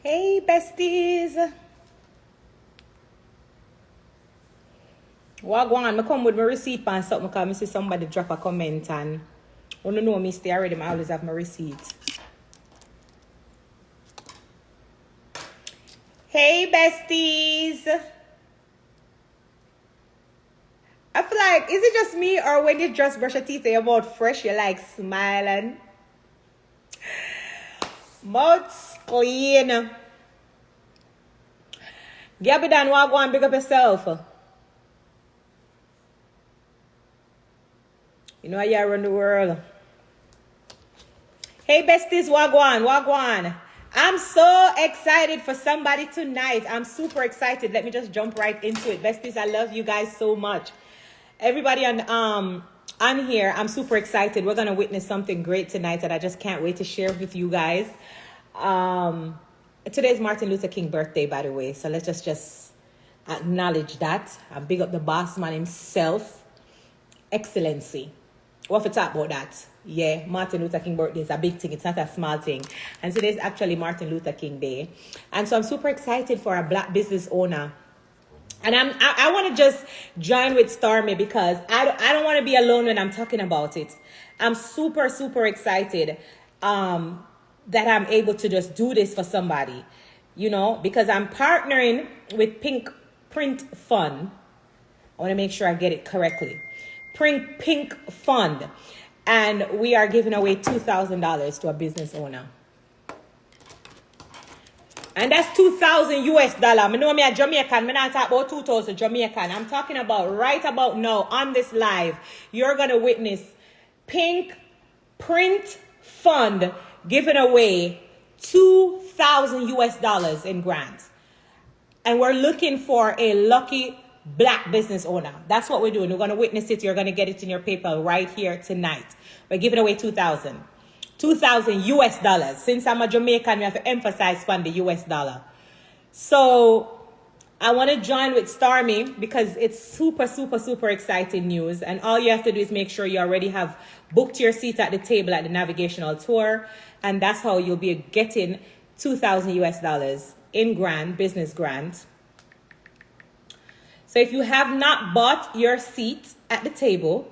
Hey, besties. Wagwan, I come with my receipt and something because I see somebody drop a comment and want to know me stay already. I always have my receipt. Hey, besties. I feel like, is it just me or when you just brush your teeth and your mouth fresh, you're like smiling? Mouth's clean. Gabby Dan, Wagwan, big up yourself. You know how you run the world. Hey, besties, Wagwan. I'm so excited for somebody tonight. I'm super excited. Let me just jump right into it. Besties, I love you guys so much. Everybody on here, I'm super excited. We're going to witness something great tonight that I just can't wait to share with you guys. Today's Martin Luther King birthday, by the way. So let's just acknowledge that. I big up the boss man himself. Excellency. What if we talk about that? Yeah, Martin Luther King birthday is a big thing. It's not a small thing. And today's actually Martin Luther King Day. And so I'm super excited for a black business owner. And I want to just join with Stormy because I don't want to be alone when I'm talking about it. I'm super, super excited that I'm able to just do this for somebody, you know, because I'm partnering with Pink Print Fund. I want to make sure I get it correctly. Pink Fund. And we are giving away $2,000 to a business owner. And that's 2,000 US dollar. I know me a Jamaican. I'm not talking about 2,000 Jamaican. I'm talking about right about now on this live. You're going to witness Pink Print Fund giving away 2,000 US dollars in grants. And we're looking for a lucky black business owner. That's what we're doing. We're going to witness it. You're going to get it in your PayPal right here tonight. We're giving away 2,000 US dollars. Since I'm a Jamaican, we have to emphasize on the US dollar. So I want to join with Stormy because it's super, super, super exciting news. And all you have to do is make sure you already have booked your seat at the table at the navigational tour. And that's how you'll be getting 2,000 US dollars in grant, business grant. So if you have not bought your seat at the table,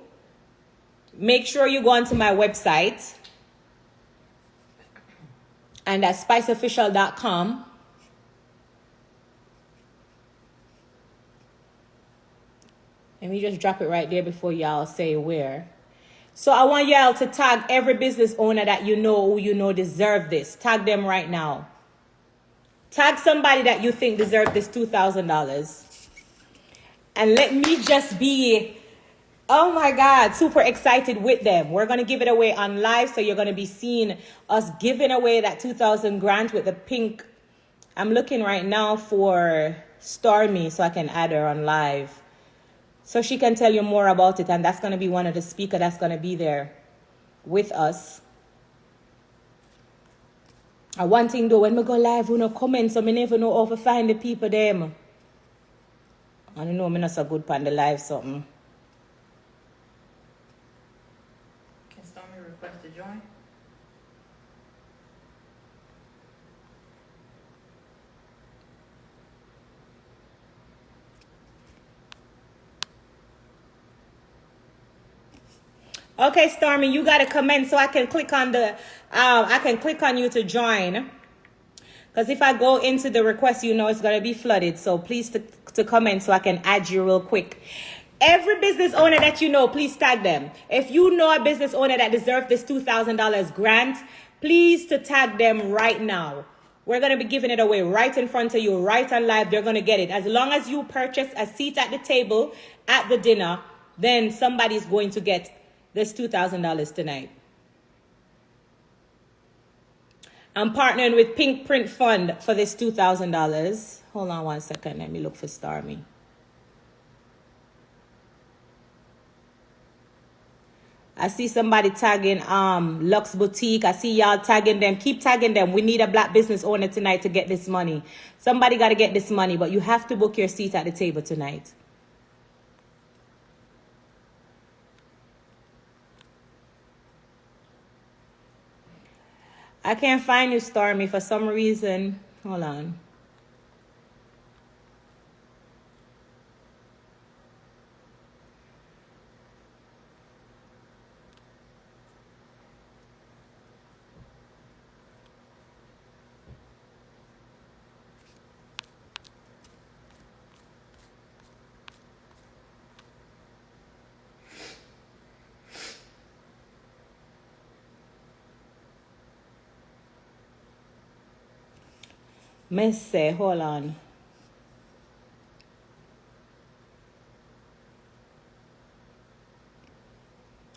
make sure you go onto my website. And that's spiceofficial.com. Let me just drop it right there before y'all say where. So I want y'all to tag every business owner that you know who you know deserve this. Tag them right now. Tag somebody that you think deserves this $2,000. And let me just be, oh my God, super excited with them. We're going to give it away on live. So you're going to be seeing us giving away that 2,000 grant with the pink. I'm looking right now for Stormy so I can add her on live. So she can tell you more about it. And that's going to be one of the speakers that's going to be there with us. And one thing though, when we go live, we no comment, so we never know how to find the people there. I don't know, I'm not so good on the live something. Can Stormy request to join? Okay, Stormy, you got to comment so I can click on the, I can click on you to join. Because if I go into the request, you know it's going to be flooded. So please to comment so I can add you real quick. Every business owner that you know, please tag them. If you know a business owner that deserves this $2,000 grant, please to tag them right now. We're going to be giving it away right in front of you, right on live. They're going to get it. As long as you purchase a seat at the table at the dinner, then somebody's going to get this $2,000 tonight. I'm partnering with Pink Print Fund for this $2,000. Hold on one second. Let me look for Stormy. I see somebody tagging Lux Boutique. I see y'all tagging them. Keep tagging them. We need a black business owner tonight to get this money. Somebody got to get this money, but you have to book your seat at the table tonight. I can't find you, Stormy, for some reason. Hold on. Messy, hold on.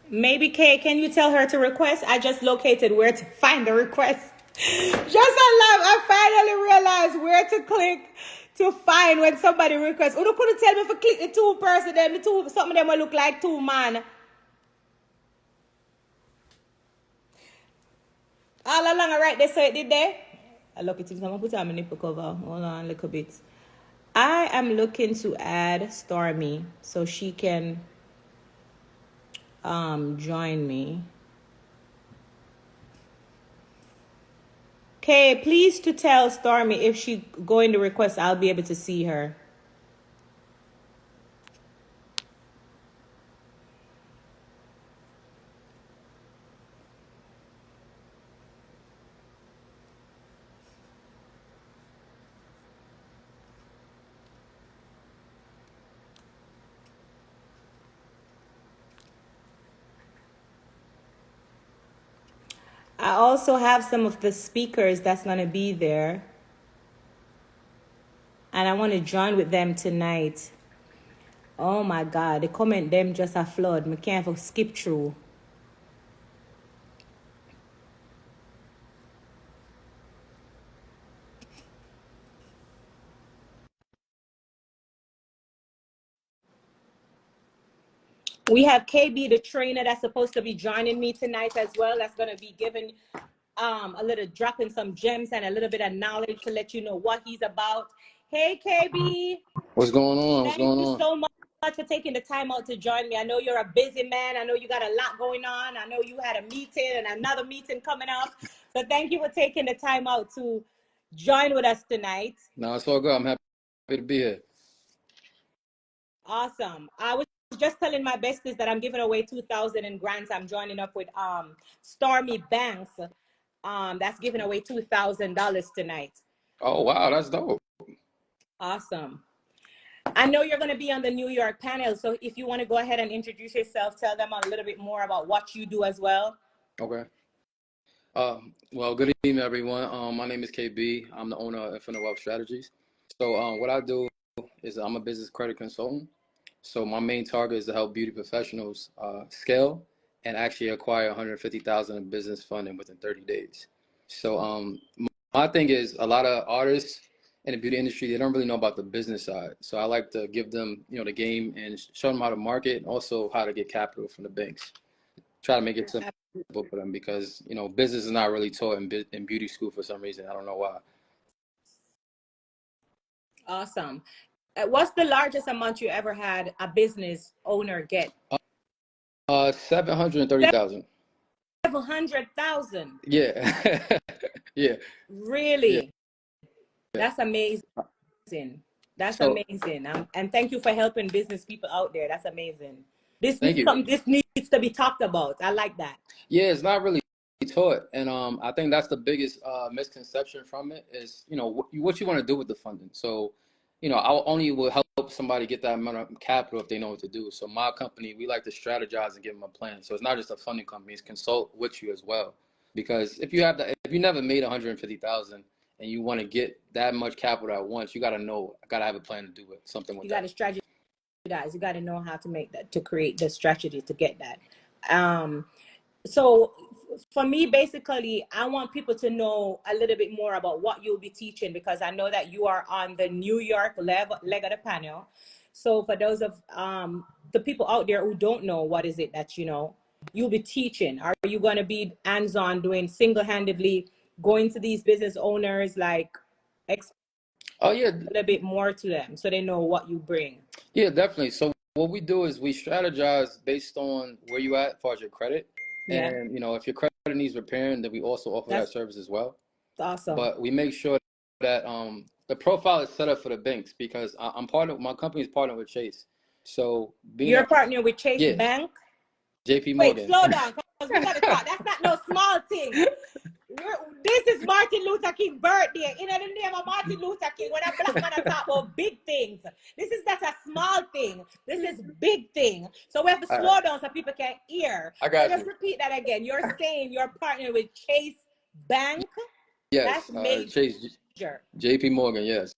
Maybe Kay, can you tell her to request? I just located where to find the request. Just on live, I finally realized where to click to find when somebody requests. Oh, you couldn't tell me if I click the two person, them, the two, some of them will look like two man. All along, I right there, so it did there. I look at it, I'm gonna put on my nipple cover. Hold on a little bit. I am looking to add Stormy so she can join me. Okay, please to tell Stormy if she go in the request, I'll be able to see her. I also have some of the speakers that's going to be there. And I want to join with them tonight. Oh my God, the comment them just a flood. I can't skip through. We have KB, the trainer, that's supposed to be joining me tonight as well. That's going to be giving a little, dropping some gems and a little bit of knowledge to let you know what he's about. Hey, KB. What's going on? Thank you so much for taking the time out to join me. I know you're a busy man. I know you got a lot going on. I know you had a meeting and another meeting coming up. So thank you for taking the time out to join with us tonight. No, it's all good. I'm happy to be here. Awesome. I was just telling my besties that I'm giving away 2,000 in grants. I'm joining up with Stormy Banks. That's giving away $2,000 tonight. Oh wow, that's dope. Awesome. I know you're going to be on the New York panel, so if you want to go ahead and introduce yourself, tell them a little bit more about what you do as well. Okay. Well, good evening, everyone. My name is KB. I'm the owner of Infinite Wealth Strategies. So what I do is I'm a business credit consultant. So my main target is to help beauty professionals scale and actually acquire $150,000 in business funding within 30 days. So my thing is a lot of artists in the beauty industry, they don't really know about the business side. So I like to give them, the game and show them how to market and also how to get capital from the banks. Try to make it simple for them because, business is not really taught in beauty school for some reason. I don't know why. Awesome. What's the largest amount you ever had a business owner get? 730,000. 700,000. Yeah. Yeah. Really? Yeah. That's amazing. That's amazing. And thank you for helping business people out there. That's amazing. This needs to be talked about. I like that. Yeah, it's not really taught, and I think that's the biggest misconception from it is what you want to do with the funding. So I only will help somebody get that amount of capital if they know what to do. So my company, we like to strategize and give them a plan. So it's not just a funding company; it's consult with you as well. Because if you never made 150,000 and you want to get that much capital at once, you got to have a plan to do it. Something with you got to strategize. You got to know how to make that, to create the strategy to get that. So for me, basically, I want people to know a little bit more about what you'll be teaching, because I know that you are on the New York leg of the panel. So for those of the people out there who don't know, what is it that you'll be teaching? Are you going to be hands-on, doing single-handedly, going to these business owners, like a little bit more to them so they know what you bring? Yeah, definitely. So what we do is we strategize based on where you at as far as your credit. Yeah. And, if your credit needs repairing, then we also offer that service as well. Awesome. But we make sure that the profile is set up for the banks because my company is partnered with Chase. So You're partnering with Chase yeah, Bank? JP Wait, Morgan. slow down, because we got to talk. That's not no small thing. This is Martin Luther King birthday. In the name of Martin Luther King, when a black man talk about big things, this is not a small thing. This is big thing. So we have to slow down so people can hear. I got so just you. repeat that again. You're saying you're partnering with Chase Bank? Yes, That's major. Chase, JP Morgan, yes.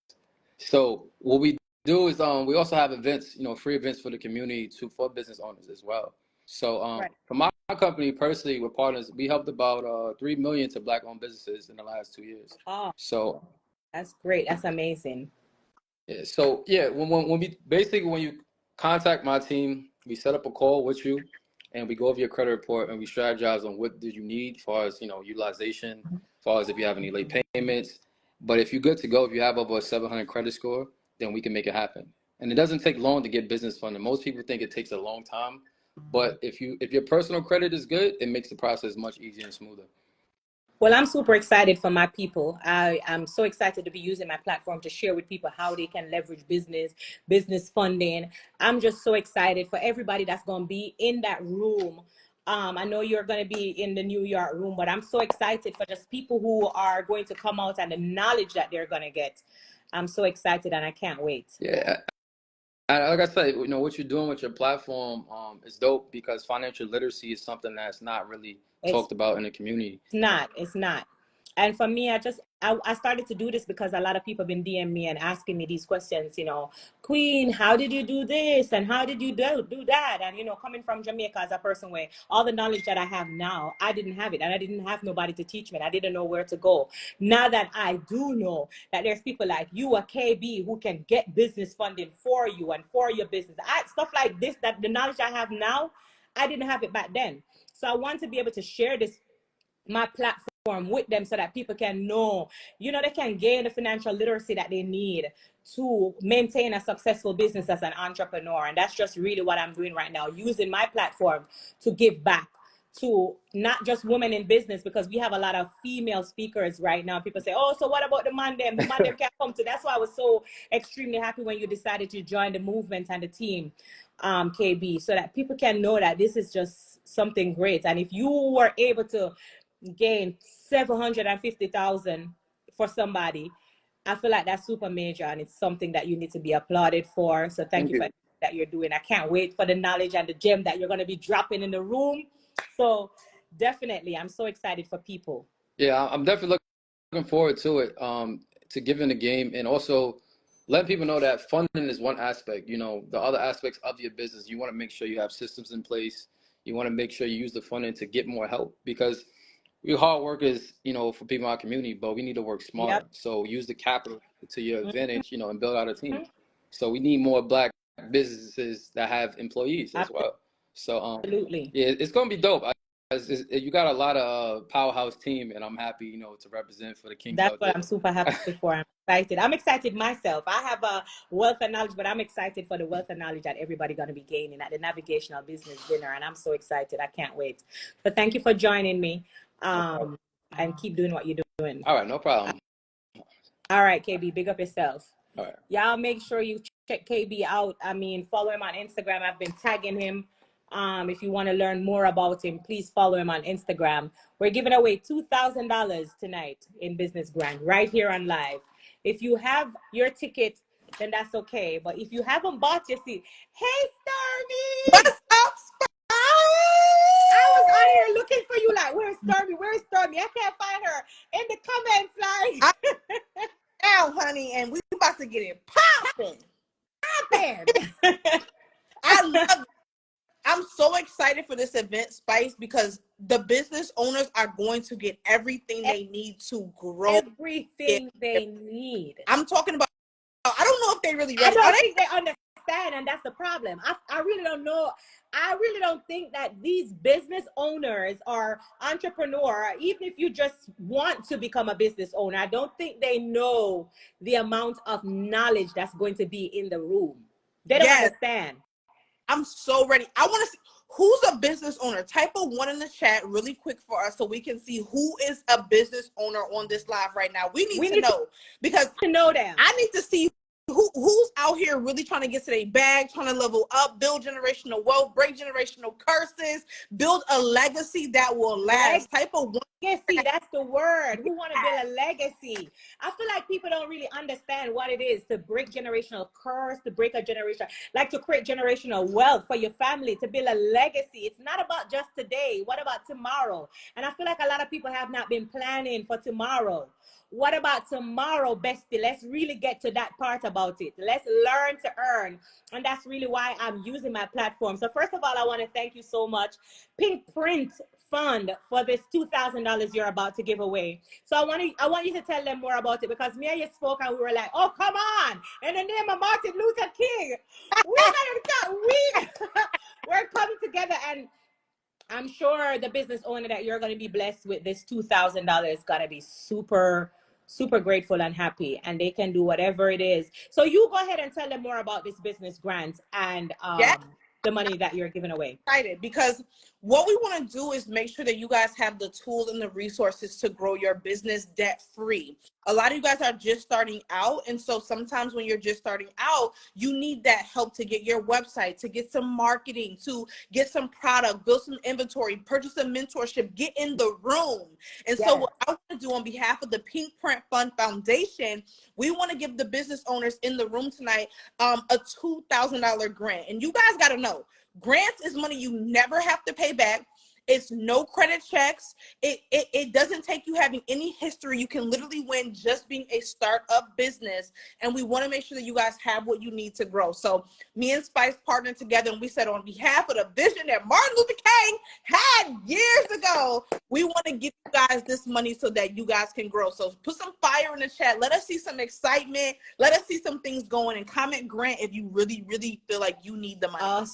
So what we do is we also have events, free events for the community for business owners as well. So for my company personally, we're partners. We helped about 3 million to Black-owned businesses in the last 2 years. Oh, so that's great. That's amazing. Yeah, so yeah, when you contact my team, we set up a call with you, and we go over your credit report and we strategize on what did you need as far as utilization, as far as if you have any late payments. But if you're good to go, if you have over a 700 credit score, then we can make it happen. And it doesn't take long to get business funding. Most people think it takes a long time, but if your personal credit is good, it makes the process much easier and smoother. Well, I'm super excited for my people. I'm so excited to be using my platform to share with people how they can leverage business funding. I'm just so excited for everybody that's going to be in that room. I know you're going to be in the New York room, but I'm so excited for just people who are going to come out and the knowledge that they're going to get. I'm so excited and I can't wait. Yeah. Like I said, what you're doing with your platform is dope because financial literacy is something that's not really talked about in the community. It's not. And for me, I started to do this because a lot of people have been DMing me and asking me these questions, Queen, how did you do this? And how did you do that? And, coming from Jamaica as a person where all the knowledge that I have now, I didn't have it. And I didn't have nobody to teach me. And I didn't know where to go. Now that I do know that there's people like you, a KB, who can get business funding for you and for your business. Stuff like this, that the knowledge I have now, I didn't have it back then. So I want to be able to share my platform with them so that people can know, they can gain the financial literacy that they need to maintain a successful business as an entrepreneur. And that's just really what I'm doing right now, using my platform to give back to not just women in business, because we have a lot of female speakers right now. People say, oh, so what about the man them? The man them can't come to. That's why I was so extremely happy when you decided to join the movement and the team, KB, so that people can know that this is just something great. And if you were able to gain 750,000 for somebody, I feel like that's super major and it's something that you need to be applauded for. So thank you for that you're doing. I can't wait for the knowledge and the gem that you're going to be dropping in the room. So definitely, I'm so excited for people. Yeah, I'm definitely looking forward to it, to giving the game and also letting people know that funding is one aspect. The other aspects of your business, you want to make sure you have systems in place. You want to make sure you use the funding to get more help because we're hard workers, for people in our community, but we need to work smarter. Yep. So use the capital to your advantage, and build out a team. So we need more Black businesses that have employees as well. So absolutely, yeah, it's gonna be dope. You got a lot of powerhouse team, and I'm happy, to represent for the Kings. That's what I'm super happy for. I'm excited. I'm excited myself. I have a wealth of knowledge, but I'm excited for the wealth of knowledge that everybody gonna be gaining at the Navigational Business Dinner, and I'm so excited. I can't wait. So thank you for joining me. And keep doing what you're doing. All right, no problem. All right, KB, big up yourself. All right. Y'all make sure you check KB out. Follow him on Instagram. I've been tagging him. If you want to learn more about him, please follow him on Instagram. We're giving away $2,000 tonight in Business Grant right here on live. If you have your ticket, then that's okay. But if you haven't bought your seat, hey, Stormy! What's up, I was on here looking for you, like, where's Stormy? Where's Stormy? I can't find her in the comments, like. Now, honey, and we about to get it popping. I love it. I'm so excited for this event, Spice, because the business owners are going to get everything they need to grow. Everything they need. I'm talking about, I don't know if they really ready. I don't think they understand, and that's the problem. I really don't know. I really don't think that these business owners or entrepreneur, even if you just want to become a business owner, I don't think they know the amount of knowledge that's going to be in the room. They don't understand. I'm so ready. I want to see Who's a business owner? Type a 1 in the chat really quick for us so we can see who is a business owner on this live right now. We need to know, because to know them. I need to see who's out here really trying to get to their bag, trying to level up, build generational wealth, break generational curses, build a legacy that will last. Type of legacy, that's the word. Who want to build a legacy? I feel like people don't really understand what it is to break generational curse, to break a generation, like to create generational wealth for your family, to build a legacy. It's not about just today. What about tomorrow? And I feel like a lot of people have not been planning for tomorrow. What about tomorrow, bestie? Let's really get to that part about it. Let's learn to earn. And that's really why I'm using my platform. So first of all, I want to thank you so much, Pink Print Fund, for this $2,000 you're about to give away. So I want you to tell them more about it, because me and you spoke and we were like, oh, come on. In the name of Martin Luther King, we're coming together, and I'm sure the business owner that you're going to be blessed with this $2,000 is going to be super, super grateful and happy, and they can do whatever it is. So you go ahead and tell them more about this business grant and the money that you're giving away. Excited, because what we want to do is make sure that you guys have the tools and the resources to grow your business debt free. A lot of you guys are just starting out, and so sometimes when you're just starting out, you need that help to get your website, to get some marketing, to get some product, build some inventory, purchase a mentorship, get in the room. And so what I want to do on behalf of the Pink Print Fund Foundation, we want to give the business owners in the room tonight a $2,000 grant. And you guys got to know, grants is money you never have to pay back. It's no credit checks. It doesn't take you having any history. You can literally win just being a startup business. And we want to make sure that you guys have what you need to grow. So me and Spice partnered together, and we said, on behalf of the vision that Martin Luther King had years ago, we want to give you guys this money so that you guys can grow. So put some fire in the chat. Let us see some excitement. Let us see some things going, and comment grant if you really, really feel like you need the money.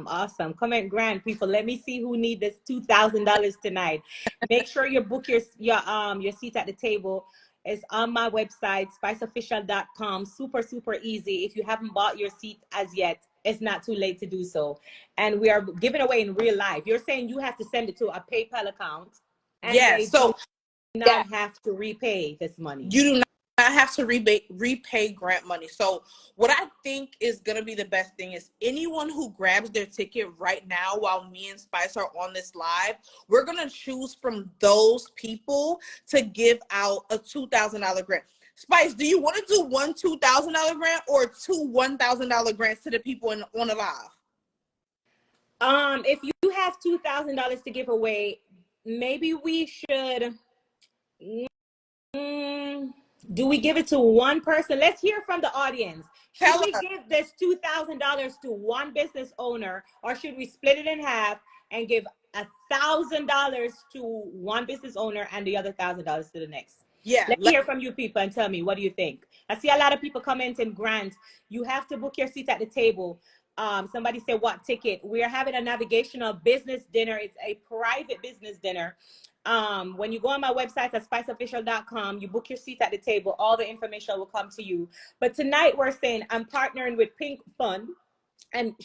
Awesome. Comment grant, people. Let me see who need this $2,000 tonight. Make sure you book your seat at the table. It's on my website, spiceofficial.com. Super, super easy. If you haven't bought your seat as yet, it's not too late to do so. And we are giving away in real life. You're saying you have to send it to a PayPal account. And so do not have to repay this money. You do not have to repay grant money. So what I think is going to be the best thing is anyone who grabs their ticket right now while me and Spice are on this live, we're going to choose from those people to give out a $2,000 grant. Spice, do you want to do one $2,000 grant or two $1,000 grants to the people on the live? If you have $2,000 to give away, maybe we should... do we give it to one person? Let's hear from the audience. Should we give this $2,000 to one business owner, or should we split it in half and give $1,000 to one business owner and the other $1,000 to the next? Let's hear from you people and tell me, what do you think? I see a lot of people commenting grants. You have to book your seat at the table. Somebody said, what ticket? We're having a navigational business dinner. It's a private business dinner. When you go on my website at spiceofficial.com, you book your seat at the table, all the information will come to you. But tonight we're saying I'm partnering with Pink Fund, and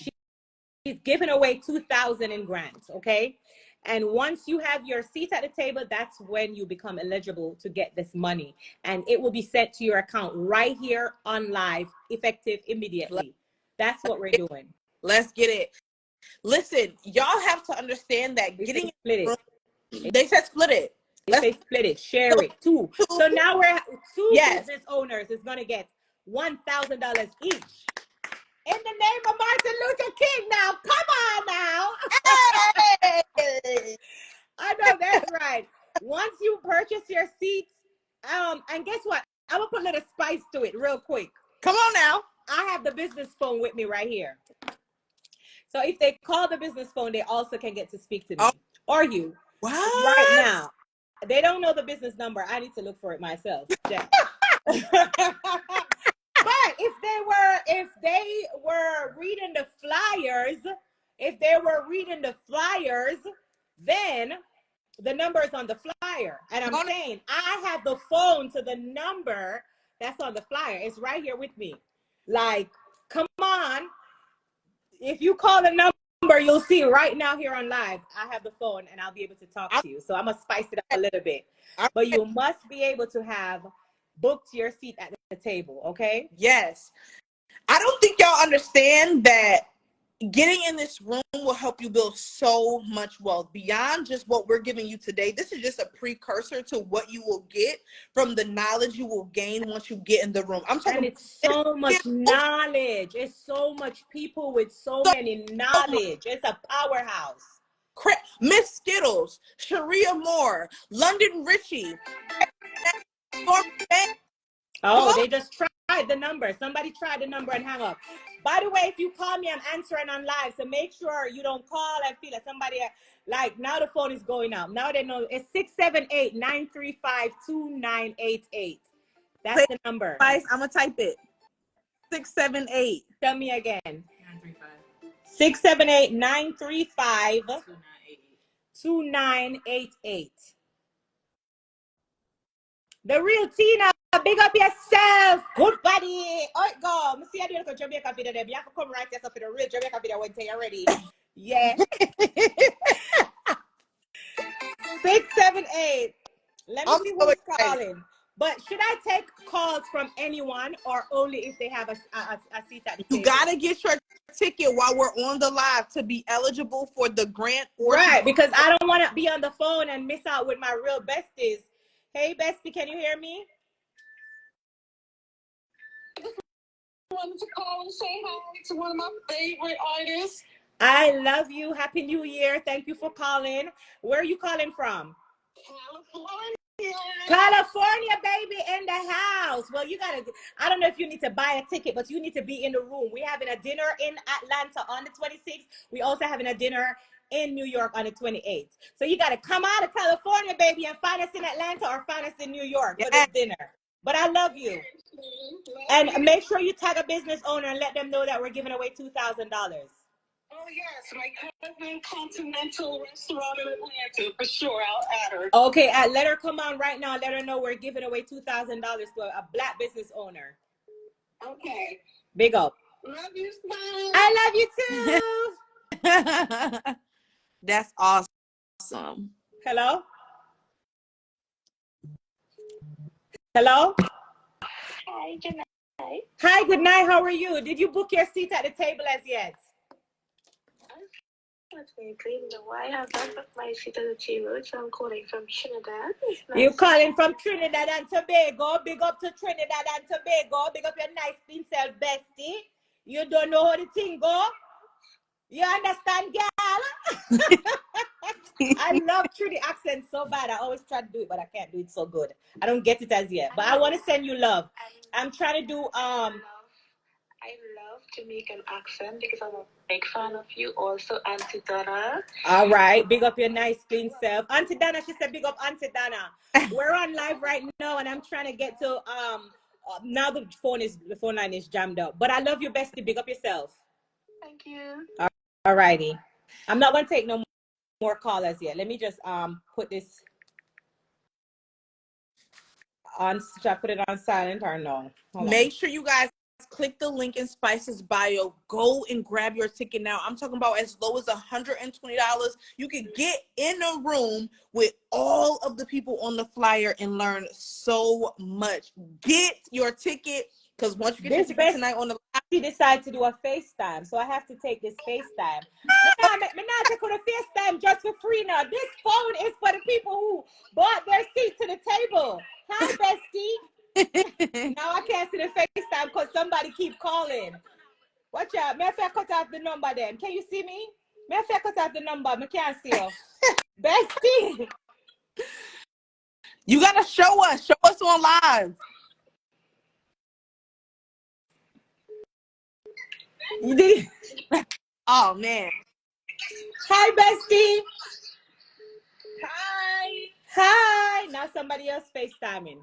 she's giving away $2,000 in grants, okay? And once you have your seat at the table, that's when you become eligible to get this money. And it will be sent to your account right here on live, effective immediately. That's what we're doing. Let's get it. Listen, y'all have to understand that getting it. They said split it. They say split it, share it, two. So now we're two business owners is gonna get $1,000 each. In the name of Martin Luther King, now come on now. Hey! I know that's right. Once you purchase your seats, and guess what? I'm gonna put a little spice to it real quick. Come on now. I have the business phone with me right here. So if they call the business phone, they also can get to speak to me or you. What? Right now. They don't know the business number. I need to look for it myself. But if they were reading the flyers, then the number is on the flyer. And I'm saying I have the phone to the number that's on the flyer. It's right here with me. Like, come on. If you call the number you'll see right now here on live. I have the phone and I'll be able to talk to you. So I'm going to spice it up a little bit. But you must be able to have booked your seat at the table, okay? Yes. I don't think y'all understand that getting in this room will help you build so much wealth beyond just what we're giving you today. This is just a precursor to what you will get from the knowledge you will gain once you get in the room. I'm talking. And it's so much knowledge. It's so much people with so many knowledge. It's a powerhouse. Miss Skittles, Sharia Moore, London Richie. Oh, they just tried the number. Somebody tried the number and hang up. By the way, if you call me, I'm answering on live. So make sure you don't call and feel like somebody, like, now the phone is going out. Now they know it's 678-935-2988. That's the number. I'm going to type it. 678. Tell me again. 935. 678-935-2988. The real Tina, big up yourself. Good buddy. All right, go. I see you doing a Jamaica video there. You have to come right yourself for the real Jamaica video when you're ready. Yeah. 678. Let me see who's calling. But should I take calls from anyone or only if they have a seat at the table? You got to get your ticket while we're on the live to be eligible for the grant. Right, because I don't want to be on the phone and miss out with my real besties. Hey, bestie, can you hear me? I wanted to call and say hi to one of my favorite artists. I love you. Happy New Year. Thank you for calling. Where are you calling from? California, baby, in the house. Well, you gotta, I don't know if you need to buy a ticket, but you need to be in the room. We're having a dinner in Atlanta on the 26th. We also having a dinner in New York on the 28th. So you gotta come out of California, baby, and find us in Atlanta or find us in New York for this dinner. But I love you. And make sure you tag a business owner and let them know that we're giving away $2,000. Oh, yes, my cousin Continental Restaurant in Atlanta, for sure. I'll add her. Okay, let her come on right now. Let her know we're giving away $2,000 to a Black business owner. Okay. Big up. Love you, Smile. I love you too. That's awesome. Hello? Hello? Hi, good night. Hi, good night. How are you? Did you book your seat at the table as yet? No, I have not booked my seat at the table, so I'm calling from Trinidad. Nice. You're calling from Trinidad and Tobago. Big up to Trinidad and Tobago. Big up your nice clean self, bestie. You don't know how the thing go? You understand, girl? I love Trinity accent so bad. I always try to do it, but I can't do it so good. I don't get it as yet. But I want to send you love. I'm trying to do I love Jamaican accent because I'm a big fan of you. Also, Auntie Donna. All right. Big up your nice clean self. Auntie Donna, she said big up Auntie Donna. We're on live right now and I'm trying to get to now the phone line is jammed up. But I love you, bestie. Big up yourself. Thank you. All righty. I'm not gonna take no more callers yet. Let me just put this on. Should I put it on silent or no? Make sure you guys click the link in Spice's bio. Go and grab your ticket now. I'm talking about as low as $120. You can get in a room with all of the people on the flyer and learn so much. Get your ticket, because once you get your ticket tonight on the she decided to do a FaceTime, so I have to take this FaceTime. I'm not taking a FaceTime just for free now. This phone is for the people who bought their seat to the table. Hi, bestie. Now I can't see the FaceTime because somebody keep calling. Watch out. May I cut off the number then? Can you see me? May I cut off the number? I can't see you. Bestie. You got to show us. Show us on live. You did. Oh, man. Hi, bestie. Hi. Hi. Now somebody else FaceTiming.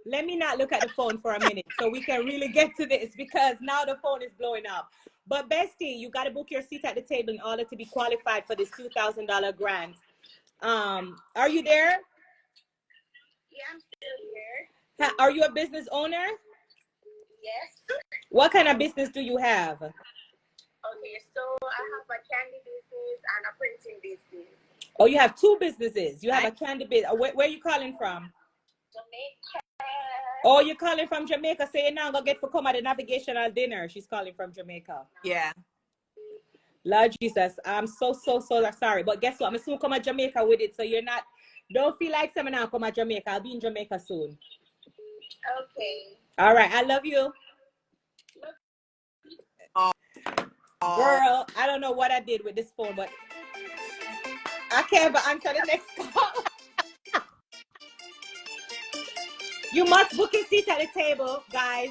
Let me not look at the phone for a minute so we can really get to this because now the phone is blowing up. But bestie, you got to book your seat at the table in order to be qualified for this $2,000 grant. Are you there? Yeah, I'm still here. Are you a business owner? Yes. What kind of business do you have? Okay, so I have like candy business and a printing business. Oh, you have two businesses. You have a candy business. Where are you calling from? Jamaica. Oh, you're calling from Jamaica. Say now, go get for come at the navigational dinner. She's calling from Jamaica. Yeah. Lord Jesus, I'm so sorry. But guess what? I'm soon come to Jamaica with it. So you're not, don't feel like someone now come to Jamaica. I'll be in Jamaica soon. Okay. All right. I love you. Girl, I don't know what I did with this phone, but I can't but answer the next call. You must book a seat at the table, guys.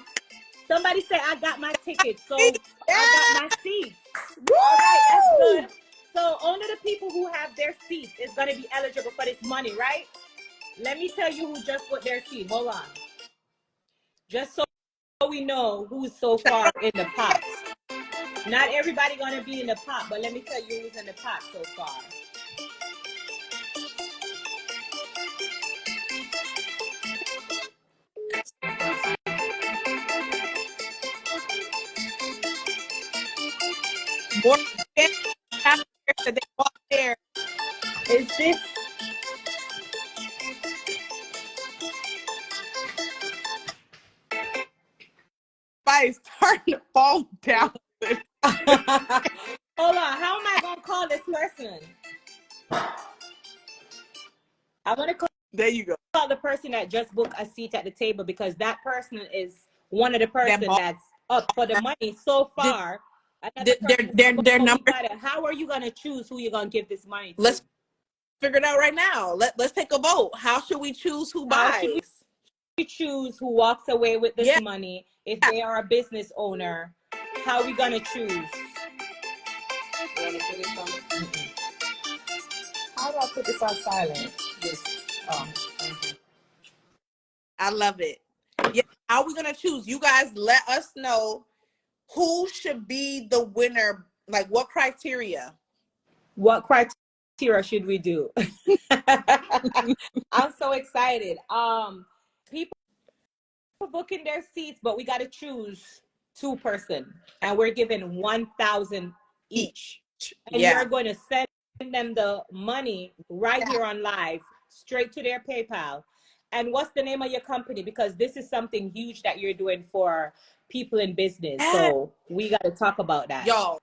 Somebody say I got my ticket, so I got my seat. Woo! All right, that's good. So only the people who have their seats is going to be eligible for this money, right? Let me tell you who just put their seat. Hold on. Just so we know who's so far in the pot. Not everybody going to be in the pot, but let me tell you who's in the pot so far. More that they walk there. Is this? Spice, turn the phone down. Hold on. How am I going to call this person? I want to call. There you go. The person that just booked a seat at the table, because that person is one of the person that's up for the money so far. Their number. How are you gonna choose who you're gonna give this money to? Let's figure it out right now. Let's take a vote. How should we choose who buys? How should we choose who walks away with this money? If they are a business owner, how are we gonna choose? How do I put this on silent? I love it. Yeah, how are we gonna choose? You guys let us know who should be the winner. Like, what criteria? What criteria should we do? I'm so excited. People booking their seats, but we got to choose 2 person, and we're giving 1,000 each. And you're going to send them the money right here on live, straight to their PayPal. And what's the name of your company? Because this is something huge that you're doing for people in business. So we got to talk about that. Y'all,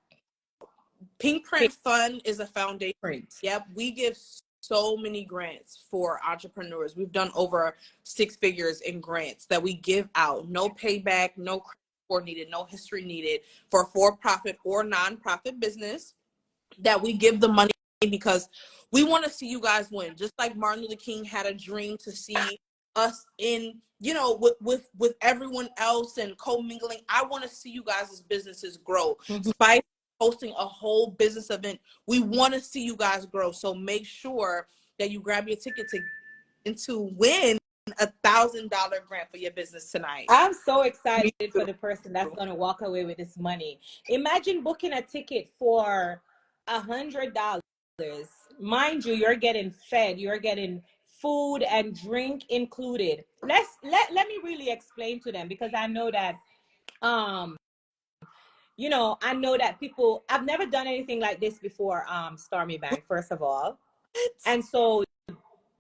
Pink Print Fund is a foundation. Yep, we give so many grants for entrepreneurs. We've done over 6 figures in grants that we give out. No payback, no credit score needed, no history needed, for for-profit or non-profit business, that we give the money because we want to see you guys win. Just like Martin Luther King had a dream to see us in, you know, with everyone else and co-mingling. I want to see you guys' businesses grow. Spice hosting a whole business event. We want to see you guys grow. So make sure that you grab your ticket to win $1,000 grant for your business tonight. I'm so excited for the person that's going to walk away with this money. Imagine booking a ticket for $100. Mind you, you're getting fed, you're getting food and drink included. Let me really explain to them, because I know that you know, I know that people, I've never done anything like this before, Stormy Bank, first of all. And so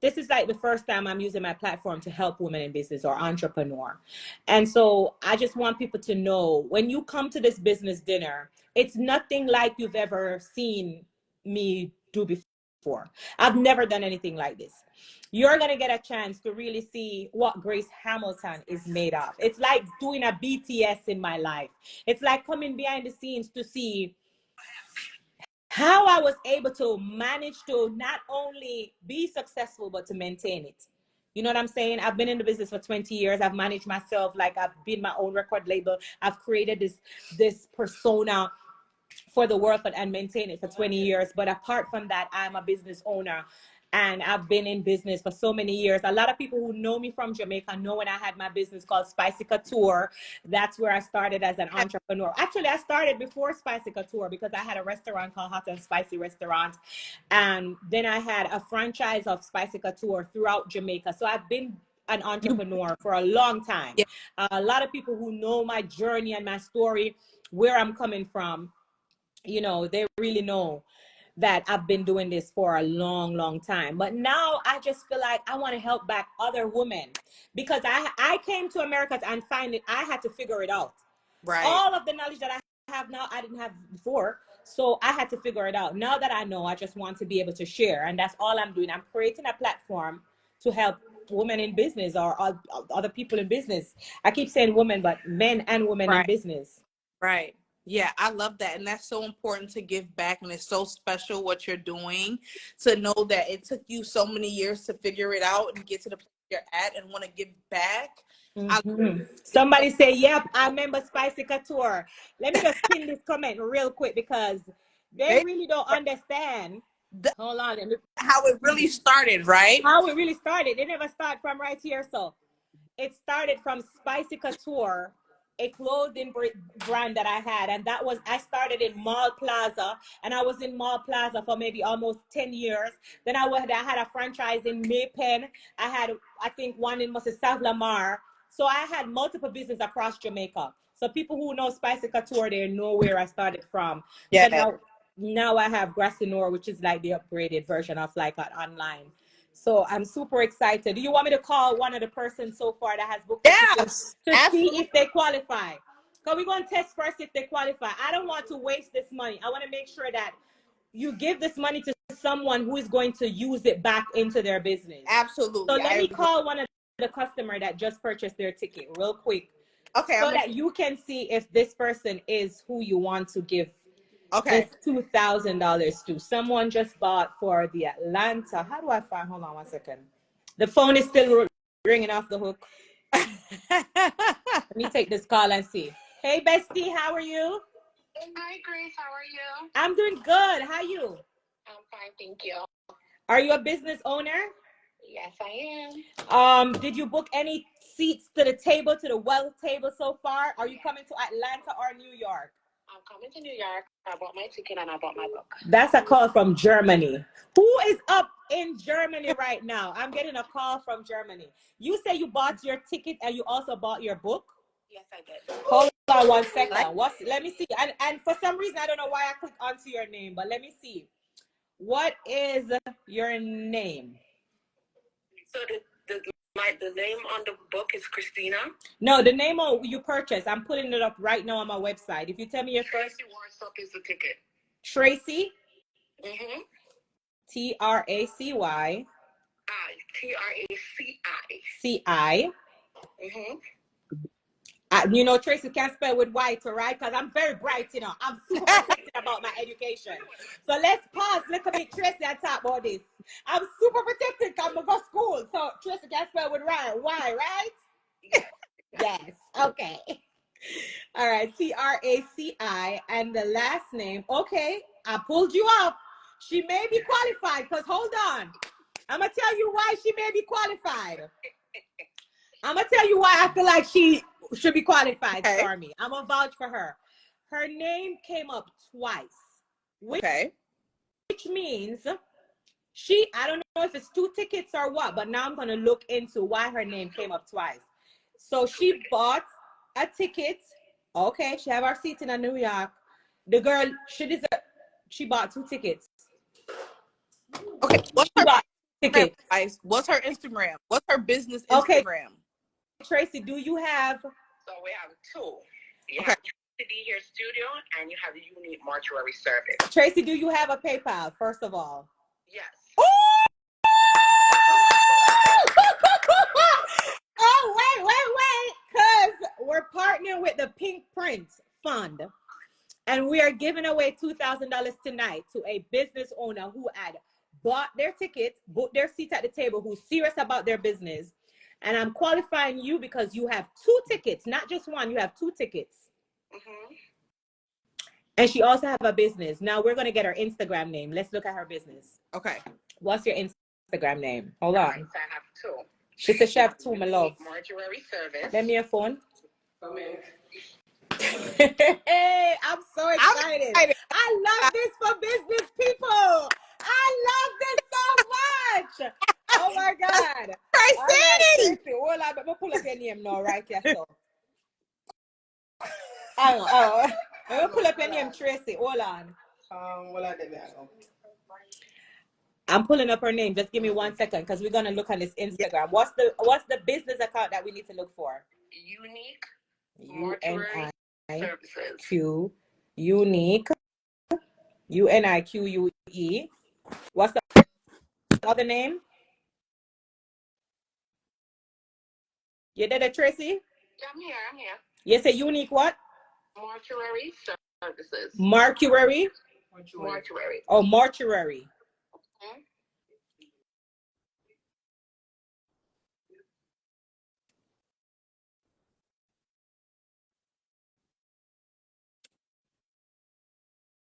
this is like the first time I'm using my platform to help women in business or entrepreneur. And so I just want people to know, when you come to this business dinner, it's nothing like you've ever seen me do before. I've never done anything like this. You're going to get a chance to really see what Grace Hamilton is made of. It's like doing a BTS in my life. It's like coming behind the scenes to see how I was able to manage to not only be successful, but to maintain it. You know what I'm saying? I've been in the business for 20 years. I've managed myself. Like, I've been my own record label. I've created this persona for the world and maintain it for 20 years. But apart from that, I'm a business owner. And I've been in business for so many years. A lot of people who know me from Jamaica know when I had my business called Spicy Couture. That's where I started as an entrepreneur. Actually, I started before Spicy Couture because I had a restaurant called Hot and Spicy Restaurant. And then I had a franchise of Spicy Couture throughout Jamaica. So I've been an entrepreneur for a long time. A lot of people who know my journey and my story, where I'm coming from, you know, they really know that I've been doing this for a long, long time. But now I just feel like I want to help back other women because I came to America and find it, I had to figure it out. Right. All of the knowledge that I have now, I didn't have before. So I had to figure it out. Now that I know, I just want to be able to share. And that's all I'm doing. I'm creating a platform to help women in business or other people in business. I keep saying women, but men and women in Right. business. Right. Yeah, I love that. And that's so important to give back. And it's so special what you're doing, to know that it took you so many years to figure it out and get to the place you're at and want to give back. Somebody say, yep, I remember Spicy Couture. Let me just pin this comment real quick because they really don't understand. Hold on. How it really started, right? How it really started. They never start from right here. So it started from Spicy Couture, a clothing brand that I had. And that was, I started in Mall Plaza. And I was in Mall Plaza for maybe almost 10 years. Then I had a franchise in Maypen. I had, I think, one in South Lamar. So I had multiple businesses across Jamaica. So people who know Spicy Couture, they know where I started from. Yeah. So now I have Grassinor, which is like the upgraded version of like an online. So I'm super excited. Do you want me to call one of the persons so far that has booked Yes, to absolutely. see if they qualify? Because we're going to test first if they qualify. I don't want to waste this money. I want to make sure that you give this money to someone who is going to use it back into their business. Absolutely. So let me call one of the customer that just purchased their ticket real quick. Okay. So that you can see if this person is who you want to give this $2,000 to. Someone just bought for the Atlanta. How do I find? Hold on 1 second. The phone is still ringing off the hook. Let me take this call and see. Hey, bestie, how are you? Hi, Grace. How are you? I'm doing good. How are you? I'm fine, thank you. Are you a business owner? Yes, I am. Did you book any seats to the table, to the wealth table so far? Are you coming to Atlanta or New York? I'm coming to New York. I bought my ticket and I bought my book. That's a call from Germany. Who is up in Germany right now? I'm getting a call from Germany. You say you bought your ticket and you also bought your book? Yes, I did. Hold on 1 second. Let me see. And for some reason, I don't know why I clicked onto your name, but let me see. What is your name? So the name on the book is Christina. No, the name you purchased. I'm putting it up right now on my website. If you tell me your first. Tracy Warsup is the ticket. Tracy? Mm-hmm. Tracy. Traci. Mm-hmm. You know, Tracy can't spell with white, right? Because I'm very bright, you know. I'm super protected about my education. So let's pause a little bit, Tracy, and talk about this. I'm super protected because I go to school. So Tracy can't spell with Y, right? Yes. Okay. All right. Traci and the last name. Okay. I pulled you up. She may be qualified because hold on. I'm going to tell you why she may be qualified. I'm going to tell you why I feel like she should be qualified, Stormy. I'm going to vouch for her. Her name came up twice. Which means I don't know if it's 2 tickets or what, but now I'm going to look into why her name came up twice. So she bought a ticket. Okay, she have our seats in New York. The girl, she bought 2 tickets. Okay, what's her tickets? What's her Instagram? What's her business Instagram? Okay. Tracy, do you have? So we have 2. You have City Here Studio and you have the Unique Mortuary Service. Tracy, do you have a PayPal, first of all? Yes. Oh, wait, because we're partnering with the Pink Print Fund, and we are giving away $2,000 tonight to a business owner who had bought their tickets, booked their seats at the table, who's serious about their business. And I'm qualifying you because you have 2 tickets, not just 1. You have 2 tickets. Mm-hmm. And she also have a business. Now we're going to get her Instagram name. Let's look at her business. Okay. What's your Instagram name? Hold on. So I have 2. She's a chef too, my love. Mortuary Service. Lend me your phone. Hey, I'm so excited. I love this for business people. I love this so much. Oh my God. Tracy! Hold on, let me pull up your name now, right here. So. Oh. I'm gonna pull up your name, Tracy. Hold on. I'm pulling up her name. Just give me 1 second, because we're gonna look on this Instagram. What's the business account that we need to look for? Unique Mortuary Services. Q Unique UNIQUE. What's the other name? You did it, Tracy? I'm here. You say Unique what? Mortuary Services. Mortuary? Mortuary. Oh, mortuary. Mhm.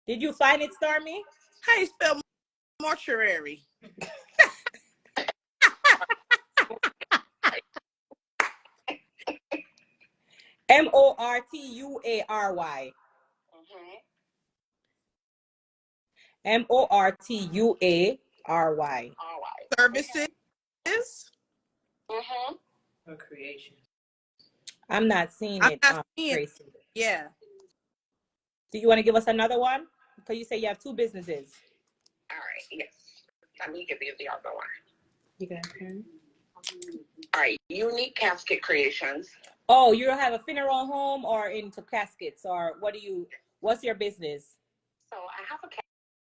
Did you find it, Stormy? How you spell mortuary? MORTUARY. MORTUARY. All right. Services. Her creation. I'm not seeing I'm it, not seeing it. Tracy. Yeah. Do you want to give us another one? Because you say you have two businesses. All right. Yes. Let me give you the other one. You can. All right. Unique Casket Creations. Oh, you have a funeral home or into caskets, or what's your business? So I have a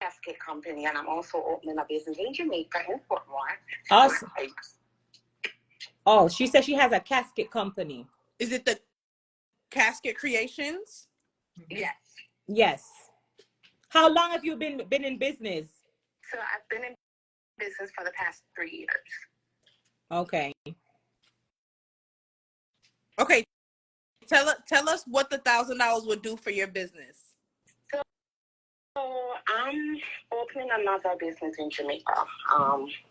casket company, and I'm also opening a business in Jamaica in Portmore. Awesome. Oh, she said she has a casket company. Is it the Casket Creations? Yes. Yes. How long have you been in business? So I've been in business for the past 3 years. Okay. Okay. Tell us what the $1,000 would do for your business. So I'm opening another business in Jamaica,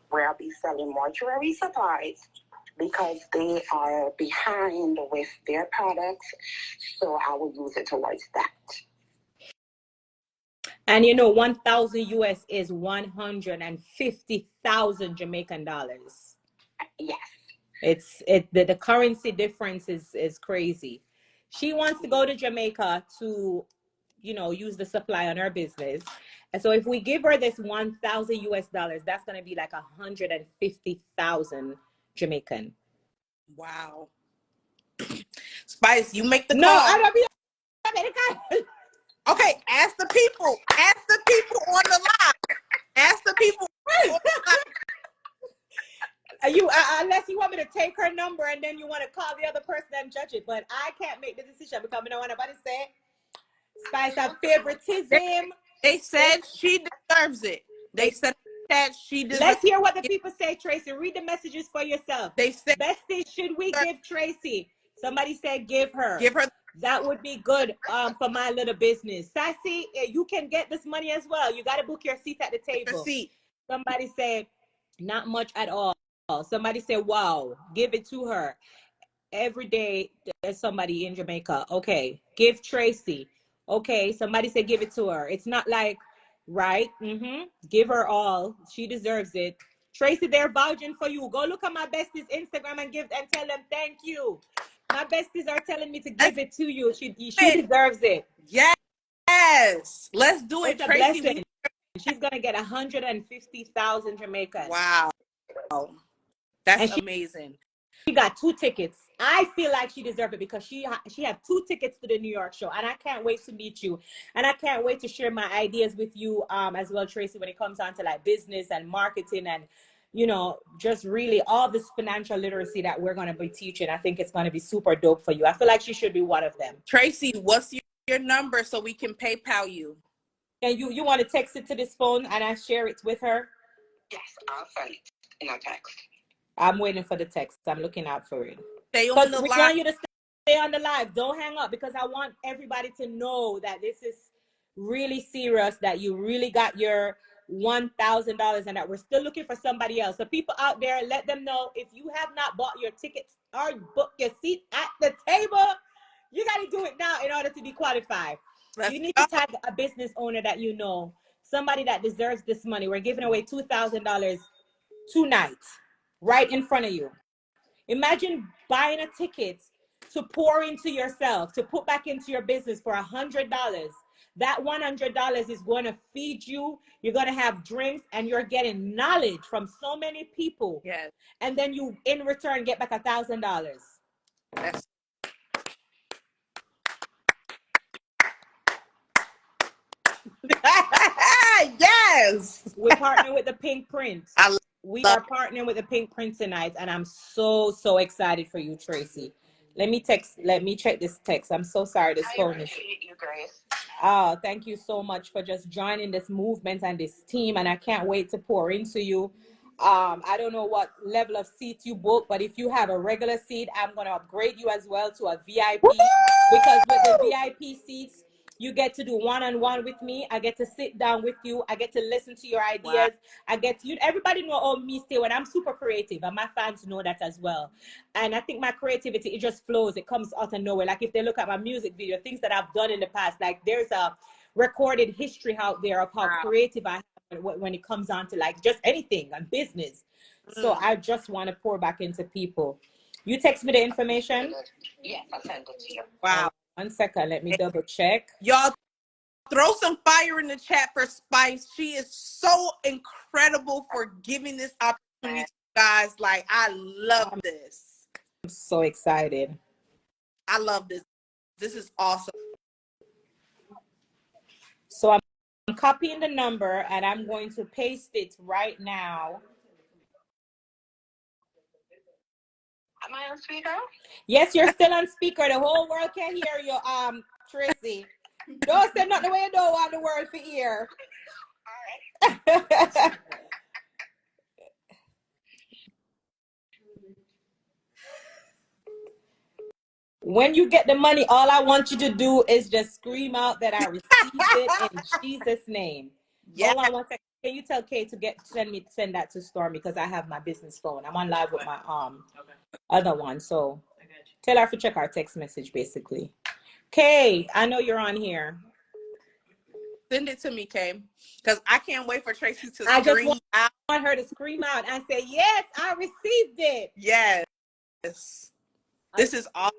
where I'll be selling mortuary supplies because they are behind with their products. So I will use it towards that. And 1,000 US is 150,000 Jamaican dollars. Yes. The currency difference is crazy. She wants to go to Jamaica to, use the supply on her business. And so if we give her this 1,000 US dollars, that's going to be like 150,000 Jamaican. Wow. Spice, you make the call. No, I don't be American. Okay, ask the people on the line. Ask the people on the line. Unless you want me to take her number and then you want to call the other person and judge it, but I can't make the decision because I don't want nobody to say Spice have favoritism. They said she deserves it. They said that she deserves it. Let's hear what the people say, Tracy. Read the messages for yourself. They said, Bestie, should we give Tracy? Somebody said give her. Give her. That would be good for my little business. Sassy, you can get this money as well. You got to book your seat at the table. Somebody said not much at all. Somebody said, wow, give it to her. Every day there's somebody in Jamaica. Okay, give Tracy. Okay, somebody said give it to her. It's not like, right? Give her all. She deserves it. Tracy, they're vouching for you. Go look at my bestie's Instagram and tell them thank you. My besties are telling me to give it to you. She deserves it. Yes. Let's do it, It's a Tracy. blessing. She's gonna get 150,000 Jamaican. Wow. That's amazing. She got 2 tickets. I feel like she deserves it because she had 2 tickets to the New York show, and I can't wait to meet you, and I can't wait to share my ideas with you as well, Tracy, when it comes on to like business and marketing and just really all this financial literacy that we're going to be teaching. I think it's going to be super dope for you. I feel like she should be one of them. Tracy, what's your number so we can PayPal you? And you want to text it to this phone and I share it with her? Yes, I'll send it in a text. I'm waiting for the text. I'm looking out for it. Stay on the we line. want you to stay on the live. Don't hang up because I want everybody to know that this is really serious, that you really got your $1,000 and that we're still looking for somebody else. So people out there, let them know if you have not bought your tickets or booked your seat at the table, you got to do it now in order to be qualified. You need to tag a business owner that you know, somebody that deserves this money. We're giving away $2,000 tonight, right in front of you. Imagine buying a ticket to pour into yourself, to put back into your business for $100. That $100 is going to feed you. You're going to have drinks, and you're getting knowledge from so many people. Yes. And then you, in return, get back $1,000. That's yes. We partner with the Pink Print. We are partnering with the Pink Print tonight, and I'm so excited for you, Tracy. Let me check this text. I'm so sorry this phone is. Appreciate you, Grace. Oh, thank you so much for just joining this movement and this team, and I can't wait to pour into you. I don't know what level of seat you book, but if you have a regular seat, I'm going to upgrade you as well to a VIP. Because with the VIP seats, you get to do one-on-one with me. I get to sit down with you. I get to listen to your ideas. Wow. I get to, you. Everybody know all me stay when I'm super creative, and my fans know that as well. And I think my creativity, it just flows. It comes out of nowhere. Like if they look at my music video, things that I've done in the past, like there's a recorded history out there of how creative I am when it comes on to like just anything and business. So I just want to pour back into people. You text me the information? Yes, I sent it to you. Wow. 1 second, let me double check. Y'all throw some fire in the chat for Spice. She is so incredible for giving this opportunity to you guys. Like, I love this. I'm so excited. I love this. This is awesome. So I'm copying the number and I'm going to paste it right now. Am I on speaker? Yes, you're still on speaker. The whole world can hear you, Tracy. Don't say nothing the way you don't want the world to hear. All right. When you get the money, all I want you to do is just scream out that I received it in Jesus' name. Yeah. Hold on 1 second. Can you tell Kay to send that to Stormy, because I have my business phone. I'm on live with my other one. So tell her to check our text message, basically. Kay, I know you're on here. Send it to me, Kay, because I can't wait for Tracy to I scream just out. want her to scream out and say, yes, I received it. Yes. This is awesome.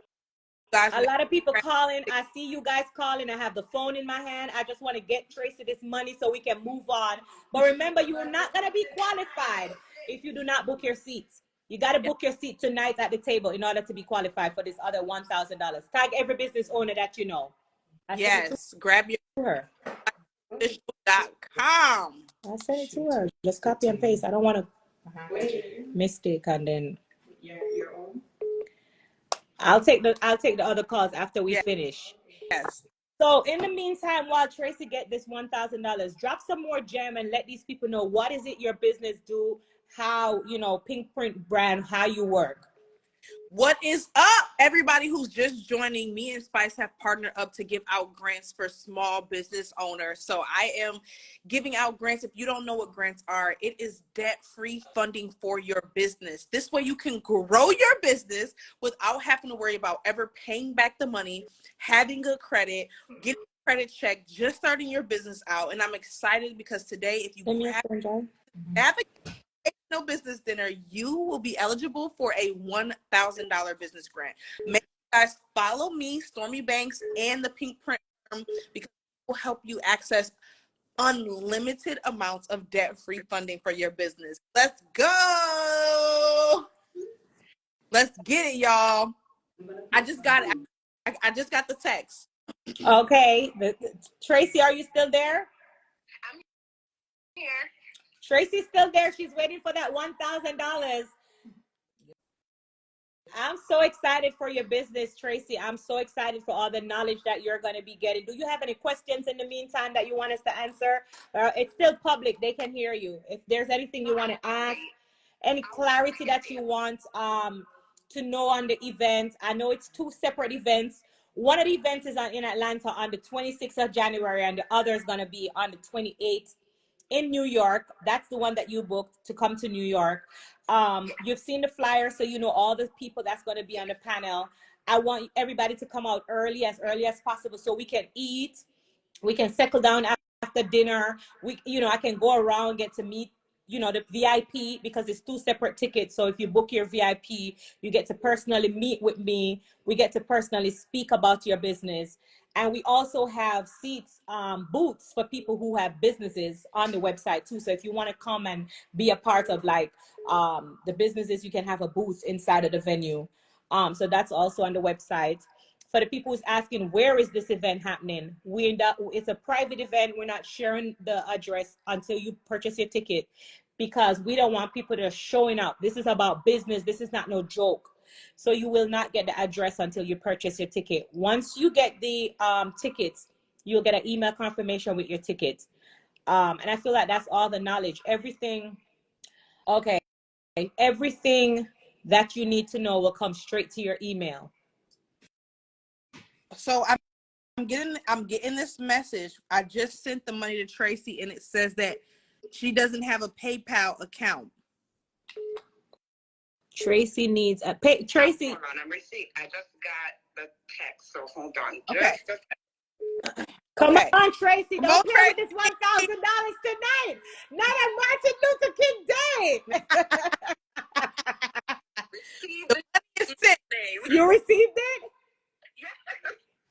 Guys, a lot of people calling. I see you guys calling. I have the phone in my hand. I just want to get Tracy this money so we can move on. But remember, you are not going to be qualified if you do not book your seats. You got to book your seat tonight at the table in order to be qualified for this other $1,000. Tag every business owner that you know. Yes, grab your official.com. I said it to her. Just copy and paste. I don't want to mistake and then. Your own. I'll take the other calls after we finish. Yes. So in the meantime, while Tracy get this $1,000, drop some more gem and let these people know what is it your business do, how, you know, Pink Print brand, how you work. What is up, everybody who's just joining? Me and Spice have partnered up to give out grants for small business owners. So I am giving out grants. If you don't know what grants are, it is debt-free funding for your business. This way you can grow your business without having to worry about ever paying back the money, having good credit, getting a credit check, just starting your business out. And I'm excited because today, if you navigate no business dinner, you will be eligible for a $1,000 business grant. Make sure you guys follow me, Stormy Banks, and the Pink Print firm, because it will help you access unlimited amounts of debt-free funding for your business. Let's go. Let's get it, y'all. I just got the text. Okay. Tracy, are you still there? I'm here. Tracy's still there. She's waiting for that $1,000. I'm so excited for your business, Tracy. I'm so excited for all the knowledge that you're going to be getting. Do you have any questions in the meantime that you want us to answer? It's still public. They can hear you. If there's anything you want to ask, any clarity that you want to know on the event. I know it's 2 separate events. One of the events is in Atlanta on the 26th of January, and the other is going to be on the 28th. In New York. That's the one that you booked to come to New York. You've seen the flyer, so you know all the people that's going to be on the panel. I want everybody to come out early as possible so we can eat. We can settle down after dinner. I can go around, get to meet, the VIP, because it's 2 separate tickets. So if you book your VIP, you get to personally meet with me. We get to personally speak about your business. And we also have seats, booths for people who have businesses on the website too. So if you want to come and be a part of like the businesses, you can have a booth inside of the venue. So that's also on the website. For the people who's asking, where is this event happening? It's a private event. We're not sharing the address until you purchase your ticket, because we don't want people to showing up. This is about business. This is not no joke. So you will not get the address until you purchase your ticket. Once you get the tickets, you'll get an email confirmation with your ticket. And I feel like that's all the knowledge. Everything that you need to know will come straight to your email. So I'm getting this message. I just sent the money to Tracy, and it says that she doesn't have a PayPal account. Tracy needs a Tracy. Hold on, I'm receiving. I just got the text, so hold on. Okay. Come Okay. on, Tracy. Come Don't on, play with this $1,000 tonight. Not on Martin Luther King Day. Received it. You received it? Yes.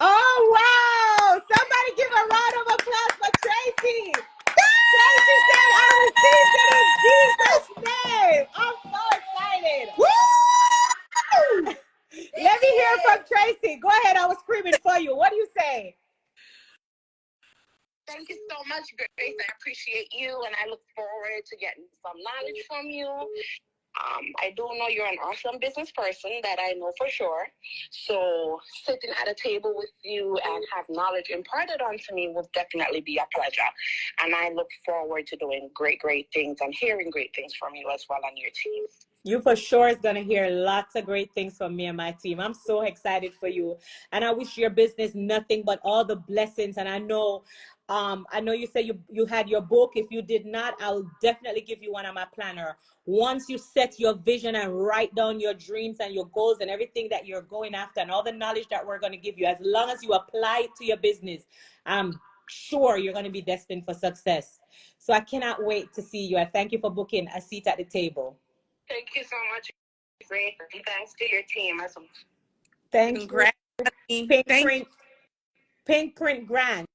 Oh, wow. Somebody give a round of applause for Tracy. Tracy said, I received it in Jesus' name. I'm so excited. Woo! Let me hear from Tracy. Go ahead. I was screaming for you. What do you say? Thank you so much, Grace. I appreciate you, and I look forward to getting some knowledge from you. I do know you're an awesome business person, that I know for sure. So sitting at a table with you and have knowledge imparted onto me will definitely be a pleasure. And I look forward to doing great things and hearing great things from you as well on your team. You for sure is going to hear lots of great things from me and my team. I'm so excited for you. And I wish your business nothing but all the blessings. And I know you said you had your book. If you did not, I'll definitely give you one on my planner. Once you set your vision and write down your dreams and your goals and everything that you're going after and all the knowledge that we're going to give you, as long as you apply it to your business, I'm sure you're going to be destined for success. So I cannot wait to see you. I thank you for booking a seat at the table. Thank you so much, Grace. And thanks to your team. Thank you. Pink Print Grant.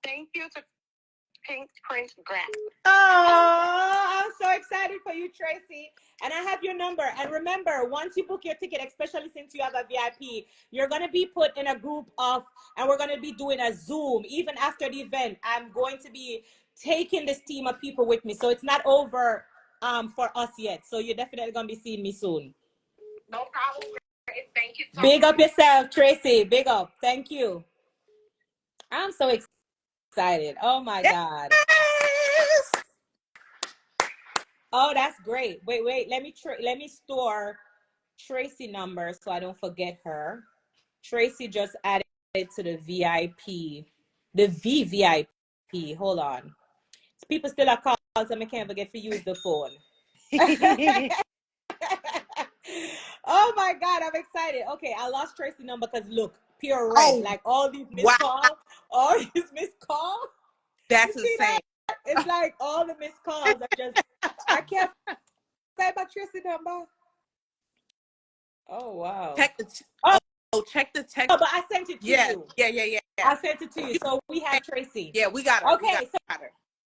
Thank you to Pink Print Grant. Oh, I'm so excited for you, Tracy. And I have your number. And remember, once you book your ticket, especially since you have a VIP, you're going to be put in a group of, and we're going to be doing a Zoom. Even after the event, I'm going to be taking this team of people with me. So it's not over for us yet. So you're definitely going to be seeing me soon. No problem. Thank you so Big much. up yourself, Tracy. Big up. Thank you. I'm so excited. Oh, my God. Oh, that's great. Wait. Let me store Tracy number so I don't forget her. Tracy just added to the VIP, the VVIP. Hold on. People still are calling, so I can't forget to use the phone. Oh my God, I'm excited. Okay, I lost Tracy number because look, pure red. Like all these missed calls. That's insane. It's like all the missed calls are just, I can't say my Tracy number. Oh, wow. Check the text. Oh, but I sent it to you. Yeah. I sent it to you. So we have Tracy. Yeah, we got her. Okay,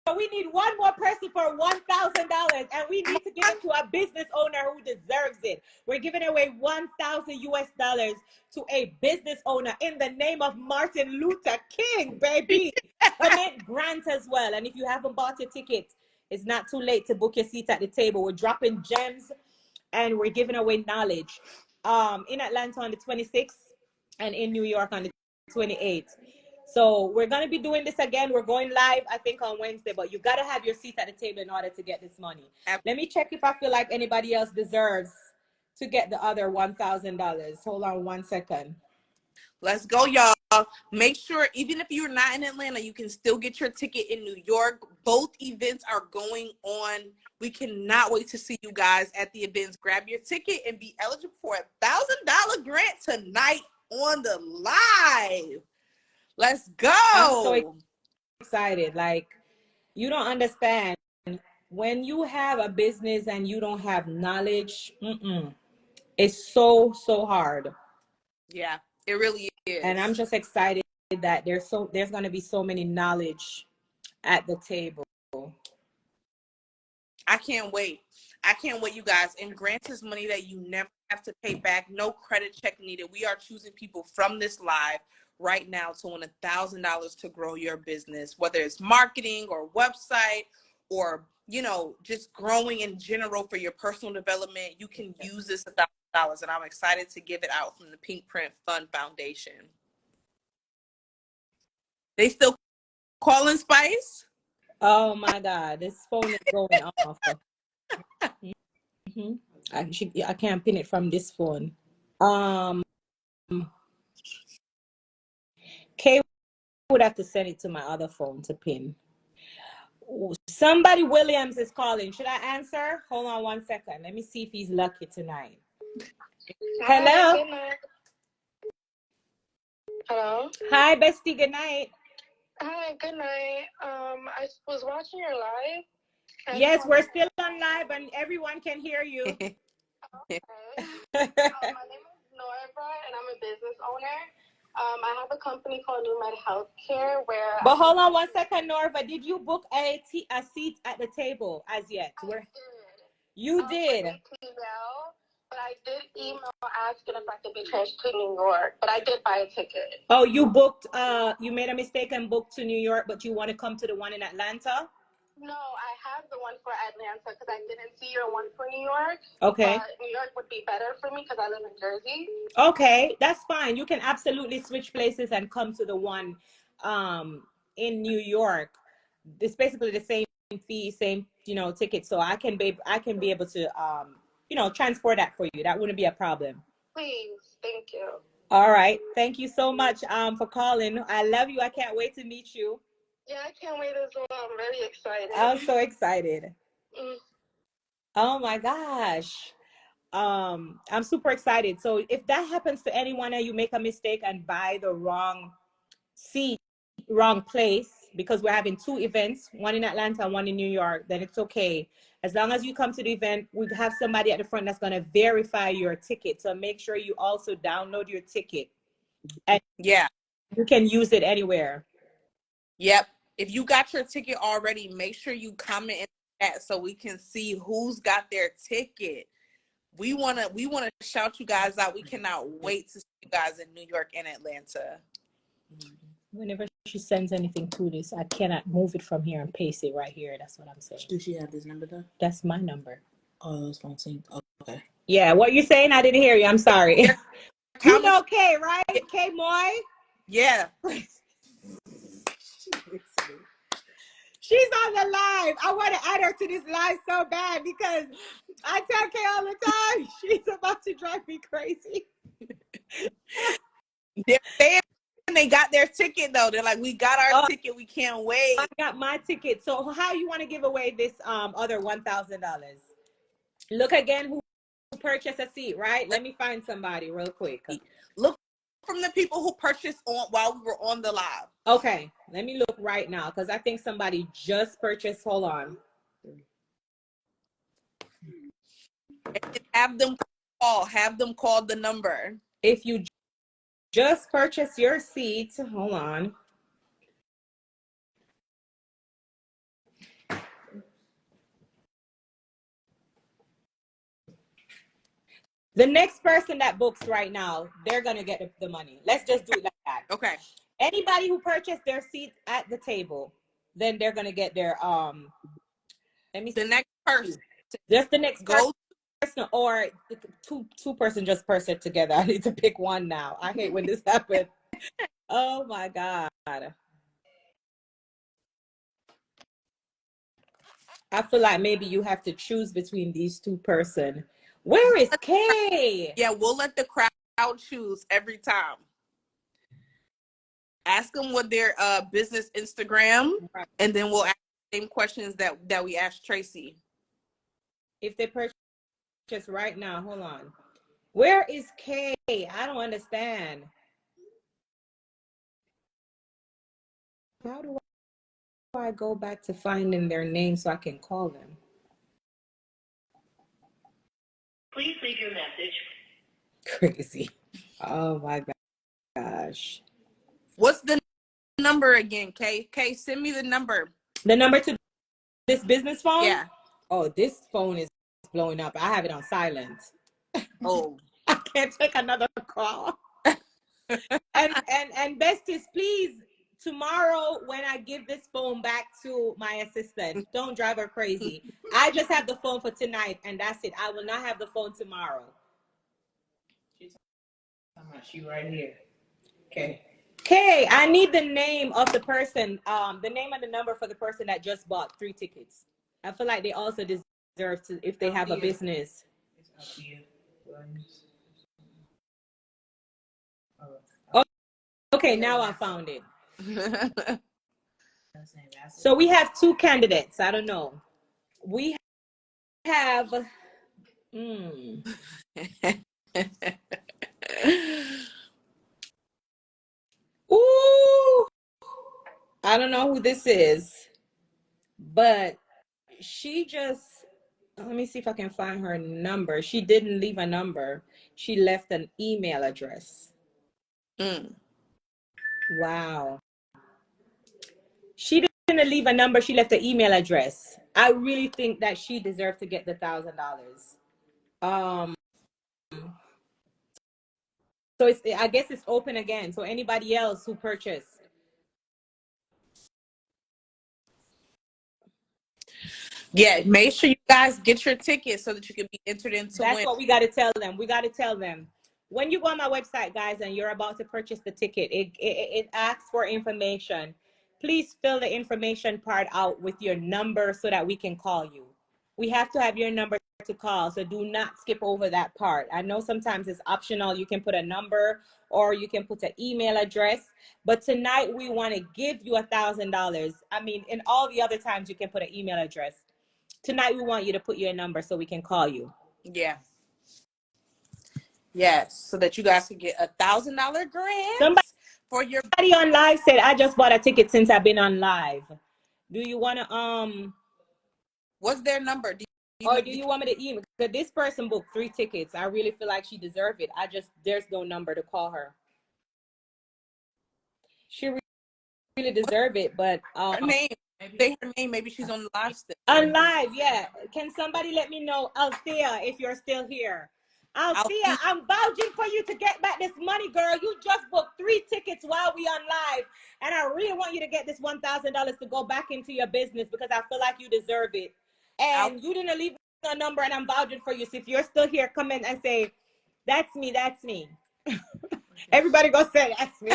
so we need one more person for $1,000, and we need to give it to a business owner who deserves it. We're giving away $1,000 to a business owner in the name of Martin Luther King, baby. Connect Grant as well. And if you haven't bought your ticket, it's not too late to book your seats at the table. We're dropping gems and we're giving away knowledge. In Atlanta on the 26th and in New York on the 28th. So we're going to be doing this again. We're going live, I think, on Wednesday, but you got to have your seat at the table in order to get this money. Let me check if I feel like anybody else deserves to get the other $1,000. Hold on 1 second. Let's go, y'all. Make sure, even if you're not in Atlanta, you can still get your ticket in New York. Both events are going on. We cannot wait to see you guys at the events. Grab your ticket and be eligible for a $1,000 grant tonight on the live. Let's go. I'm so excited. Like, you don't understand when you have a business and you don't have knowledge, it's so hard. Yeah, it really And I'm is. just excited that there's going to be so many knowledge at the table. I can't wait. I can't wait, you guys. And grants is money that you never have to pay back. No credit check needed. We are choosing people from this live right now to win $1,000 to grow your business, whether it's marketing or website or, you know, just growing in general for your personal development. You can use this $1,000, and I'm excited to give it out from the Pink Print Fund Foundation. They still calling, Spice? Oh my God, this phone is going off. I can't pin it from this phone. Kay would have to send it to my other phone to pin. Somebody Williams is calling. Should I answer? Hold on 1 second. Let me see if he's lucky tonight. Hello. Good night. Hello. Hi, bestie. Good night. Hi. Good night. I was watching your live. Yes, we're still on live, and everyone can hear you. Okay. My name is Norva, and I'm a business owner. I have a company called New Med Healthcare where. But hold on 1 second, Norva. Did you book a seat at the table as yet? I did. You did. But I did email asking if I could be transferred to New York. But I did buy a ticket. Oh, you booked. You made a mistake and booked to New York, but you want to come to the one in Atlanta? No, I have the one for Atlanta because I didn't see your one for New York. Okay. New York would be better for me because I live in Jersey. Okay, that's fine. You can absolutely switch places and come to the one in New York. It's basically the same fee, same ticket. So I can be able to transfer that for you. That wouldn't be a problem. Please, thank you. All right. Thank you so much for calling. I love you. I can't wait to meet you. Yeah, I can't wait as well. I'm really excited. I'm so excited. Oh my gosh. I'm super excited. So if that happens to anyone and you make a mistake and buy the wrong seat, wrong place, because we're having 2 events, one in Atlanta, one in New York, then it's okay. As long as you come to the event, we have somebody at the front that's going to verify your ticket. So make sure you also download your ticket. And yeah, you can use it anywhere. Yep. If you got your ticket already, make sure you comment in the chat so we can see who's got their ticket. We wanna shout you guys out. We cannot wait to see you guys in New York and Atlanta. Whenever she sends anything to this, I cannot move it from here and paste it right here. That's what I'm saying. Does she have this number though? That's my number. Oh, that's phone sync. Oh, okay. Yeah, what you saying? I didn't hear you. I'm sorry. Yeah. You know Kay, right? Kay Moy? Yeah. She's on the live. I want to add her to this live so bad because I tell Kay all the time, she's about to drive me crazy. They got their ticket though. They're like, we got our ticket. We can't wait. I got my ticket. So how you want to give away this other $1,000? Look again who purchased a seat, right? Let me find somebody real quick. Look from the people who purchased while we were on the live. Okay, let me look right now because I think somebody just purchased. Hold on. And have them call the number. If you just purchase your seat, hold on. The next person that books right now, they're going to get the money. Let's just do it like that. Okay. Anybody who purchased their seat at the table, then they're going to get their, let me see. The next person. Just the next person, or two person just purchase together. I need to pick one now. I hate when this happens. Oh my God. I feel like maybe you have to choose between these 2 persons. Where is Kay? Yeah, we'll let the crowd choose every time. Ask them what their business Instagram, and then we'll ask the same questions that we asked Tracy. If they purchase right now, hold on. Where is Kay? I don't understand. How do I go back to finding their name so I can call them? Please leave your message. Crazy. Oh my gosh. What's the number again, Kay? Kay, send me the number. The number to this business phone? Yeah. Oh, this phone is blowing up. I have it on silent. Oh. I can't take another call. and besties, please, tomorrow when I give this phone back to my assistant, don't drive her crazy. I just have the phone for tonight, and that's it. I will not have the phone tomorrow. She right here. Okay. Okay, I need the name of the person, the name and the number for the person that just bought 3 tickets. I feel like they also deserve to, if they have a business. Oh, okay, now I found it. So we have 2 candidates. I don't know. We have ooh, I don't know who this is, but she just, let me see if I can find her number. She didn't leave a number. She left an email address. Wow. She didn't leave a number. She left an email address. I really think that she deserved to get the $1,000. So it's, I guess it's open again. So anybody else who purchased. Yeah, make sure you guys get your tickets so that you can be entered into That's win. what we got to tell them. We got to tell them. When you go on my website, guys, and you're about to purchase the ticket, it asks for information. Please fill the information part out with your number so that we can call you. We have to have your number to call, so do not skip over that part. I know sometimes it's optional. You can put a number or you can put an email address, but tonight we want to give you $1,000. I mean, in all the other times you can put an email address. Tonight we want you to put your number so we can call you. Yeah. Yes, so that you guys can get $1,000 grant. For your Somebody on live said, I just bought a ticket since I've been on live. Do you want to what's their number? do you want me to email? Because this person booked 3 tickets. I really feel like she deserves it. There's no number to call her. She really deserves it, but her name. Say her name. Maybe she's on the live still. On live, yeah. Can somebody let me know, Althea, if you're still here? Althea, I'm vouching for you to get back this money, girl. You just booked 3 tickets while we on live, and I really want you to get this $1,000 to go back into your business because I feel like you deserve it. And you didn't leave a number, and I'm vouching for you. So if you're still here, come in and say, "That's me. That's me." Everybody go say, "That's me."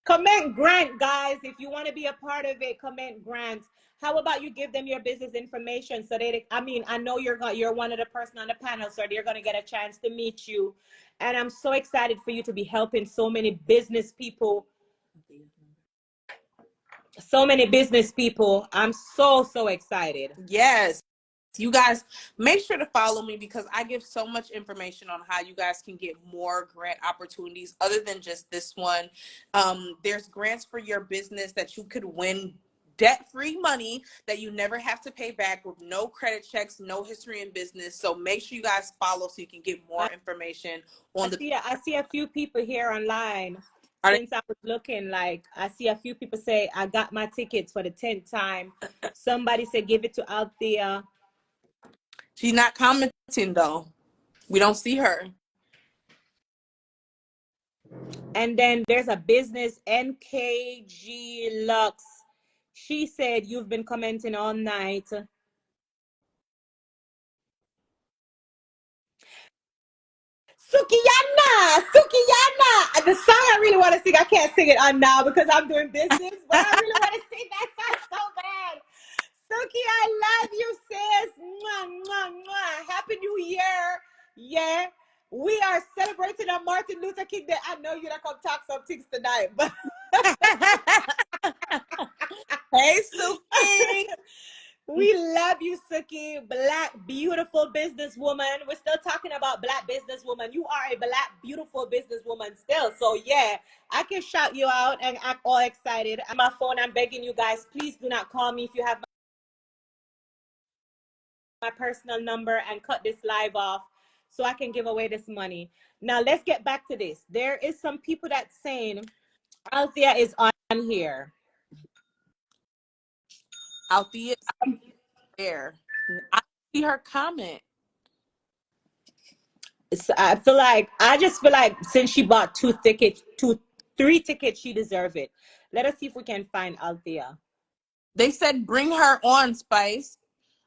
Comment grant, guys. If you want to be a part of it, comment grant. How about you give them your business information so they, I mean, I know you're one of the person on the panel, so they're going to get a chance to meet you. And I'm so excited for you to be helping so many business people. So many business people. I'm so excited. Yes. You guys make sure to follow me because I give so much information on how you guys can get more grant opportunities other than just this one. There's grants for your business that you could win, debt-free money that you never have to pay back with no credit checks, no history in business. So make sure you guys follow so you can get more information on I see a few people here online. Since I was looking, like I see a few people say, I got my tickets for the 10th time. Somebody said, give it to Althea. She's not commenting though. We don't see her. And then there's a business, NKG Lux. She said, you've been commenting all night. Sukiyana! The song I really want to sing, I can't sing it on now because I'm doing business, but I really want to sing that song so bad. Suki, I love you, sis. Mwah, mwah, mwah. Happy New Year. Yeah. We are celebrating on Martin Luther King Day. I know you're not going to talk some things tonight, but. Hey, Suki. We love you, Suki. Black, beautiful businesswoman. We're still talking about Black businesswoman. You are a Black, beautiful businesswoman still. So, yeah, I can shout you out and act all excited. On my phone, I'm begging you guys, please do not call me if you have my personal number and cut this live off so I can give away this money. Now let's get back to this. There is some people that's saying Althea is on here. Althea there. I see her comment. I just feel like since she bought three tickets, she deserves it. Let us see if we can find Althea. They said bring her on, Spice.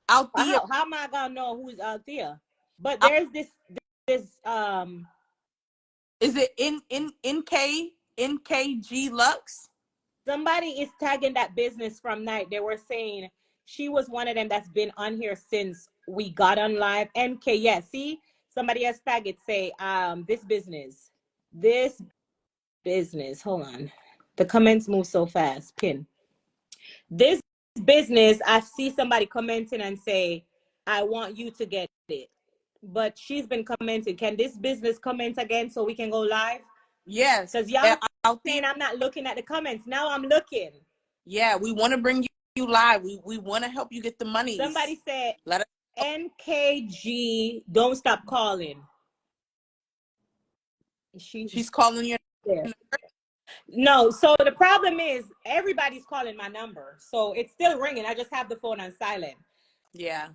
Althea. How am I gonna know who's Althea? But there's this is it NKG Lux? Somebody is tagging that business from night. They were saying she was one of them that's been on here since we got on live. NK, yeah, see? Somebody else tag it, say, this business, hold on. The comments move so fast, pin. This business, I see somebody commenting and say, I want you to get it. But she's been commenting. Can this business comment again so we can go live? Yes. Because y'all saying I'm not looking at the comments. Now I'm looking. Yeah, we want to bring you live. We want to help you get the money. Somebody said, let us NKG, don't stop calling. She's calling your number. No, so the problem is everybody's calling my number. So it's still ringing. I just have the phone on silent. Yeah.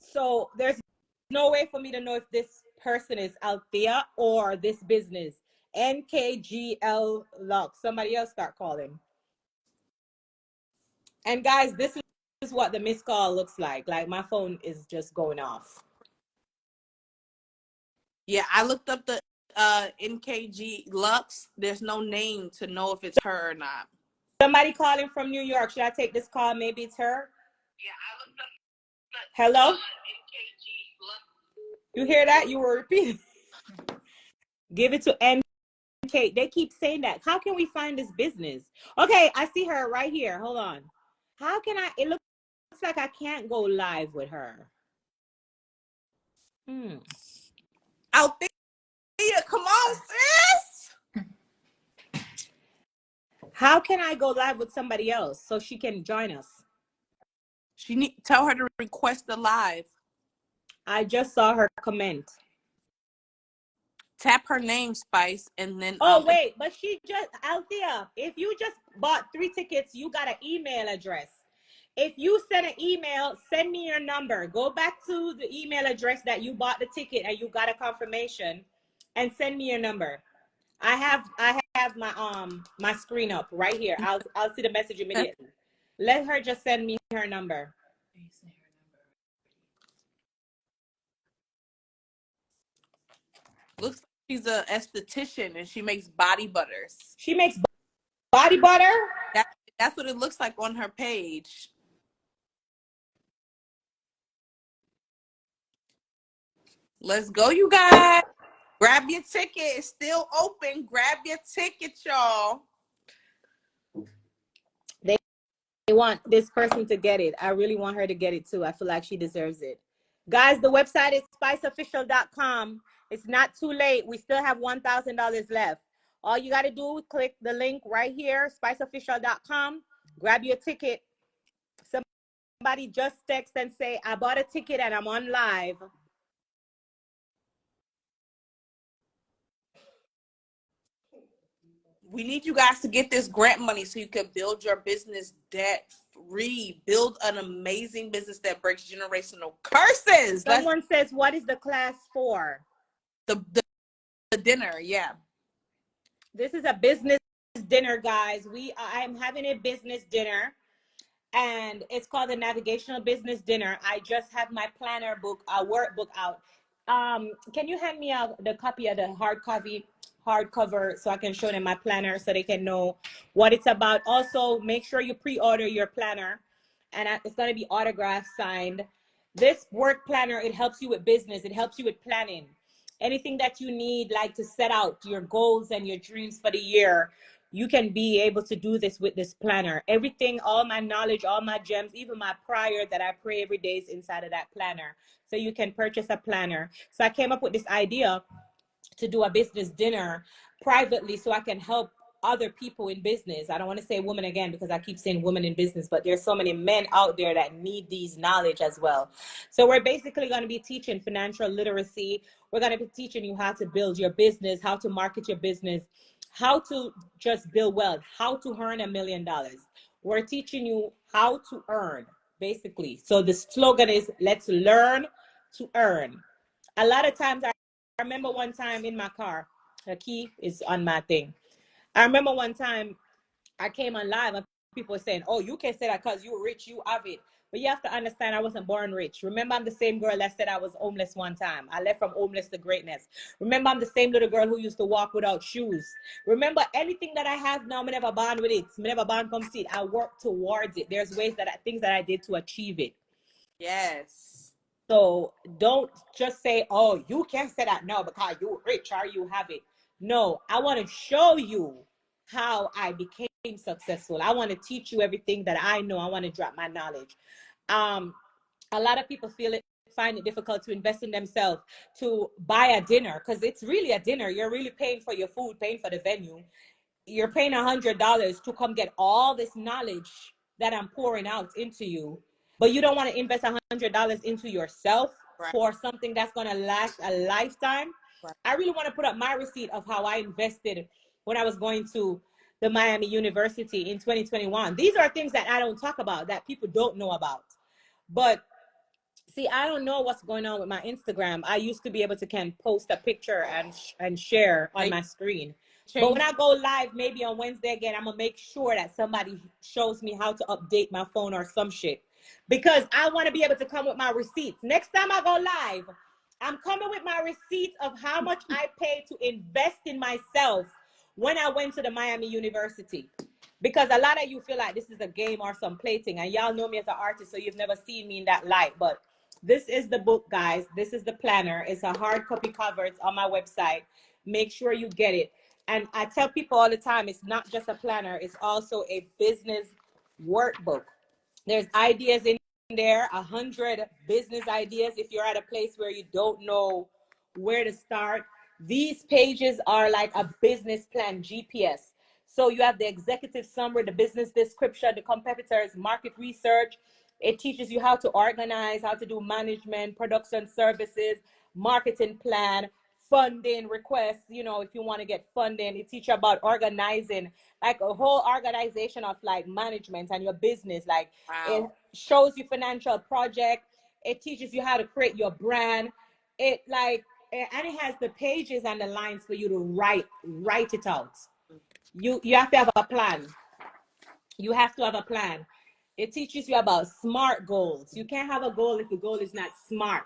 So there's no way for me to know if this person is Althea or this business. NKGL Lux. Somebody else start calling. And guys, this is what the missed call looks like. Like my phone is just going off. Yeah, I looked up the NKG Lux. There's no name to know if it's her or not. Somebody calling from New York. Should I take this call? Maybe it's her. Yeah, I looked up. Hello? NKG Lux. You hear that? You were repeating. Give it to NK. They keep saying that. How can we find this business? Okay, I see her right here. Hold on. How can I? It looks like I can't go live with her. Althea, come on, sis. How can I go live with somebody else so she can join us? Tell her to request the live. I just saw her comment. Tap her name, Spice, and then. Oh wait, but she just Althea. If you just bought 3 tickets, you got an email address. If you send an email, send me your number. Go back to the email address that you bought the ticket and you got a confirmation, and send me your number. I have my screen up right here. I'll see the message immediately. Let her just send me her number. Looks like she's an esthetician and she makes body butters. She makes body butter? That's what it looks like on her page. Let's go, you guys. Grab your ticket. It's still open. Grab your ticket, y'all. They want this person to get it. I really want her to get it too. I feel like she deserves it. Guys, the website is spiceofficial.com. It's not too late. We still have $1,000 left. All you got to do is click the link right here, spiceofficial.com. Grab your ticket. Somebody just text and say, I bought a ticket and I'm on live. We need you guys to get this grant money so you can build your business debt free. Build an amazing business that breaks generational curses. Someone says, what is the class for? The dinner, yeah. This is a business dinner, guys. I'm having a business dinner, and it's called the Navigational Business Dinner. I just have my planner book, workbook out. Can you hand me the copy of the hardcover so I can show them my planner so they can know what it's about? Also, make sure you pre-order your planner, and it's going to be autographed, signed. This work planner, it helps you with business. It helps you with planning. Anything that you need, like to set out your goals and your dreams for the year, you can be able to do this with this planner. Everything, all my knowledge, all my gems, even my prayer that I pray every day is inside of that planner. So you can purchase a planner. So I came up with this idea to do a business dinner privately so I can help other people in business. I don't want to say women again because I keep saying women in business, but there's so many men out there that need these knowledge as well. So we're basically going to be teaching financial literacy. We're going to be teaching you how to build your business, how to market your business, how to just build wealth, how to earn $1 million. We're teaching you how to earn, basically. So the slogan is, let's learn to earn. A lot of times, I remember one time in my car, the key is on my thing. I remember one time I came on live and people were saying, oh, you can say that because you're rich, you have it. But you have to understand, I wasn't born rich. Remember, I'm the same girl that said I was homeless one time. I left from homeless to greatness. Remember, I'm the same little girl who used to walk without shoes. Remember, anything that I have now, I never born with it. I never born from seed. I work towards it. There's ways things that I did to achieve it. Yes. So don't just say, oh, you can't say that now because you're rich or you have it. No, I want to show you how I became successful. I want to teach you everything that I know. I want to drop my knowledge. A lot of people find it difficult to invest in themselves, to buy a dinner, because it's really a dinner. You're really paying for your food, paying for the venue. You're paying $100 to come get all this knowledge that I'm pouring out into you, but you don't want to invest $100 into yourself for something that's going to last a lifetime. I really want to put up my receipt of how I invested when I was going to the Miami University in 2021. These are things that I don't talk about, that people don't know about. But see, I don't know what's going on with my Instagram. I used to be able to post a picture and share on my screen. But when I go live, maybe on Wednesday again, I'm going to make sure that somebody shows me how to update my phone or some shit. Because I want to be able to come with my receipts. Next time I go live, I'm coming with my receipts of how much I paid to invest in myself when I went to the Miami University. Because a lot of you feel like this is a game or some plating. And y'all know me as an artist, so you've never seen me in that light. But this is the book, guys. This is the planner. It's a hard copy cover. It's on my website. Make sure you get it. And I tell people all the time, it's not just a planner. It's also a business workbook. There's ideas in there, 100 business ideas. If you're at a place where you don't know where to start, these pages are like a business plan GPS. So you have the executive summary, the business description, the competitors, market research. It teaches you how to organize, how to do management, production services, marketing plan, funding requests. You know, if you want to get funding, it teaches you about organizing, like a whole organization of like management and your business. Like it shows you financial project. It teaches you how to create your brand. And it has the pages and the lines for you to write it out. You have to have a plan. You have to have a plan. It teaches you about SMART goals. You can't have a goal if the goal is not SMART.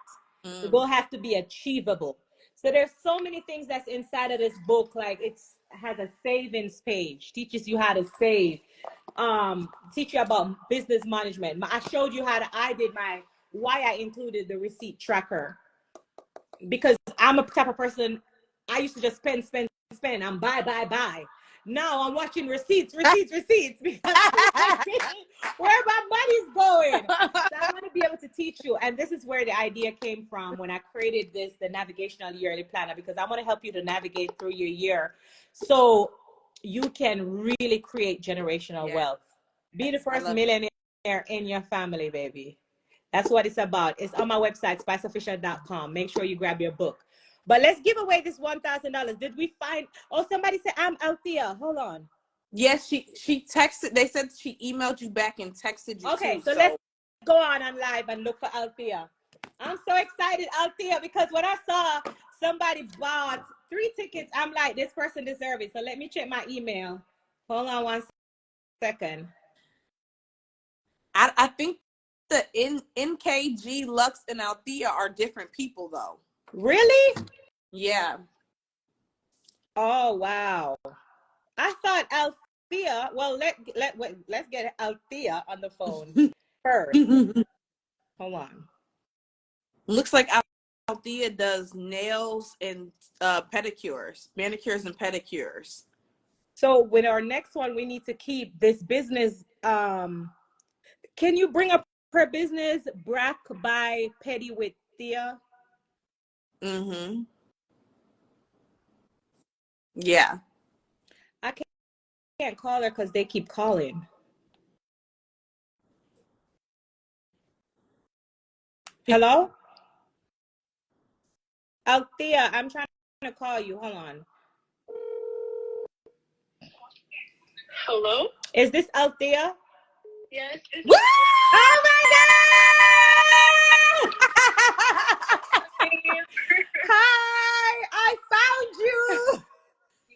The goal has to be achievable. So there's so many things that's inside of this book. Like it has a savings page, teaches you how to save, teach you about business management. I showed you why I included the receipt tracker, because I'm a type of person, I used to just spend. I'm buy. Now I'm watching receipts because I'm where my money's going. So I want to be able to teach you. And this is where the idea came from when I created the navigational yearly planner, because I want to help you to navigate through your year so you can really create generational wealth. Be the first millionaire in your family, baby. That's what it's about. It's on my website, spiceofficial.com. Make sure you grab your book. But let's give away this $1,000. Did we find? Oh, somebody said I'm Althea. Hold on. Yes, she texted. They said she emailed you back and texted you. Okay, too, so let's go on live and look for Althea. I'm so excited, Althea, because when I saw somebody bought 3 tickets, I'm like, this person deserves it. So let me check my email. Hold on 1 second. I think the NKG, Lux, and Althea are different people, though. Really? Yeah. Oh wow! I thought Althea. Well, let's get Althea on the phone first. Hold on. Looks like Althea does nails and pedicures, manicures and pedicures. So with our next one, we need to keep this business. Can you bring up her business, Brack by Petty with Thea? Mm-hmm. Yeah. I can't call her because they keep calling. Hello? Althea, I'm trying to call you. Hold on. Hello? Is this Althea? Yes. Oh my God! Hi! I found you!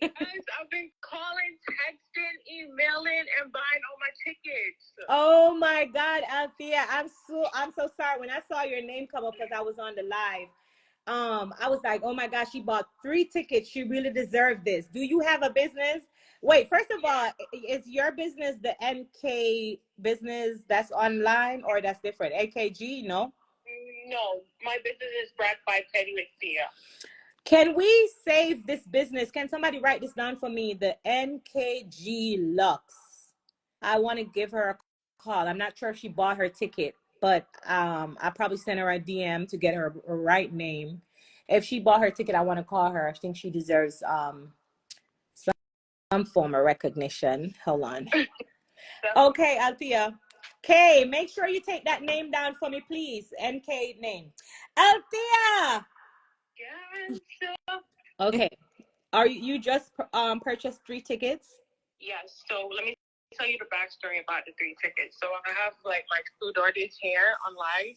Yes, I've been calling, texting, emailing, and buying all my tickets. Oh my God, Althea, I'm so sorry. When I saw your name come up because I was on the live, I was like, oh my gosh, she bought 3 tickets. She really deserved this. Do you have a business? Wait, first of all, is your business the NK business that's online or that's different? AKG, no? No, my business is backed by Petty with Fear. Can we save this business? Can somebody write this down for me? The NKG Lux. I want to give her a call. I'm not sure if she bought her ticket, but I probably sent her a DM to get her right name. If she bought her ticket, I want to call her. I think she deserves some form of recognition. Hold on. Okay, Althea. Kay, make sure you take that name down for me, please. NK name. Althea. Yes. Okay. Are you just purchased 3 tickets? Yes. So let me tell you the backstory about the 3 tickets. So I have like my 2 daughters here on live.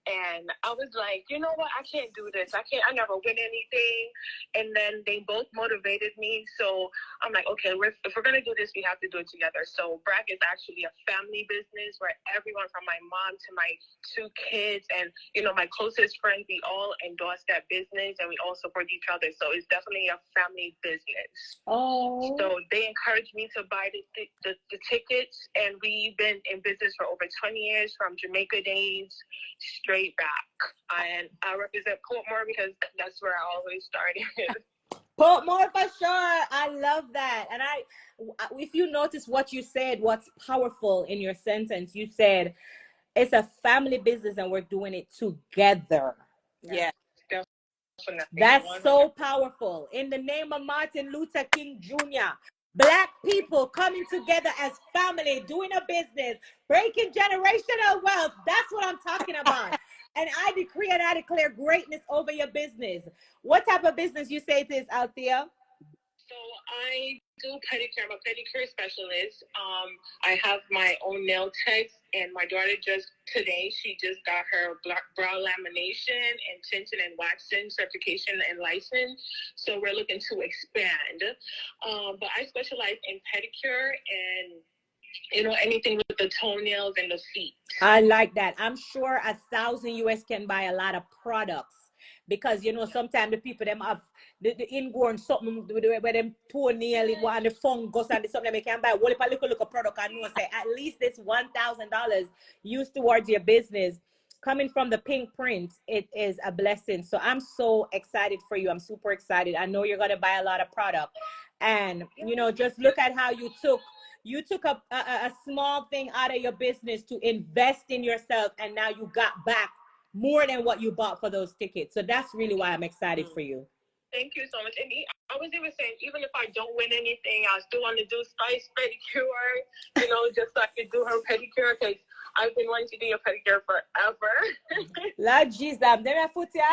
And I was like, you know what? I can't do this. I never win anything. And then they both motivated me. So I'm like, okay, if we're going to do this, we have to do it together. So BRAC is actually a family business where everyone from my mom to my 2 kids and, you know, my closest friends, we all endorse that business and we all support each other. So it's definitely a family business. Oh. So they encouraged me to buy the tickets. And we've been in business for over 20 years, from Jamaica days straight back. And I represent Portmore because that's where I always started. Portmore for sure. I love that. And if you notice what you said, what's powerful in your sentence, you said it's a family business and we're doing it together. Yeah. Definitely. That's so powerful. In the name of Martin Luther King Jr., Black people coming together as family, doing a business, breaking generational wealth. That's what I'm talking about. And I decree and I declare greatness over your business. What type of business you say it is, Althea? So I do pedicure. I'm a pedicure specialist. I have my own nail techs, and my daughter she just got her brow lamination and tinting and waxing certification and license. So we're looking to expand. But I specialize in pedicure and, you know, anything with the toenails and the feet. I like that. I'm sure $1,000 can buy a lot of products. Because, you know, sometimes the people, them have the ingrown something where them toenail and the fungus and the something, they can buy a little product and know, say, at least this $1,000 used towards your business. Coming from the Pink Print, it is a blessing. So I'm so excited for you. I'm super excited. I know you're going to buy a lot of product. And, you know, just look at how you took a small thing out of your business to invest in yourself. And now you got back more than what you bought for those tickets. So that's really why I'm excited for you. Thank you so much. And I was even saying, even if I don't win anything, I still want to do Spice pedicure, you know, just so I could do her pedicure, because I've been wanting to do your pedicure forever. Lord Jesus, them a foot here.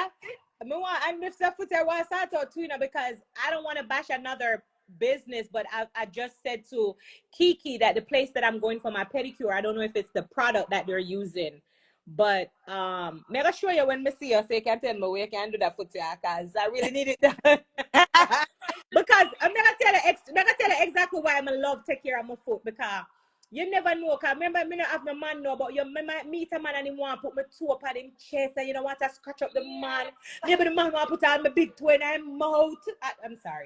I'm Mr. Foot here want to start out too, you know, because I don't want to bash another business, but I just said to Kiki that the place that I'm going for my pedicure, I don't know if it's the product that they're using. But make sure you when me see you, so you can tell me where you can do that for you, because I really need it done. Because I'm gonna tell you exactly why I'm in love take care of my foot, because you never know. Cause remember, me not have my man know, but you might meet a man and he want to put my toe up on him chest, and you don't want to scratch up the man. Maybe the man want to put on my big toe in his mouth. I'm sorry.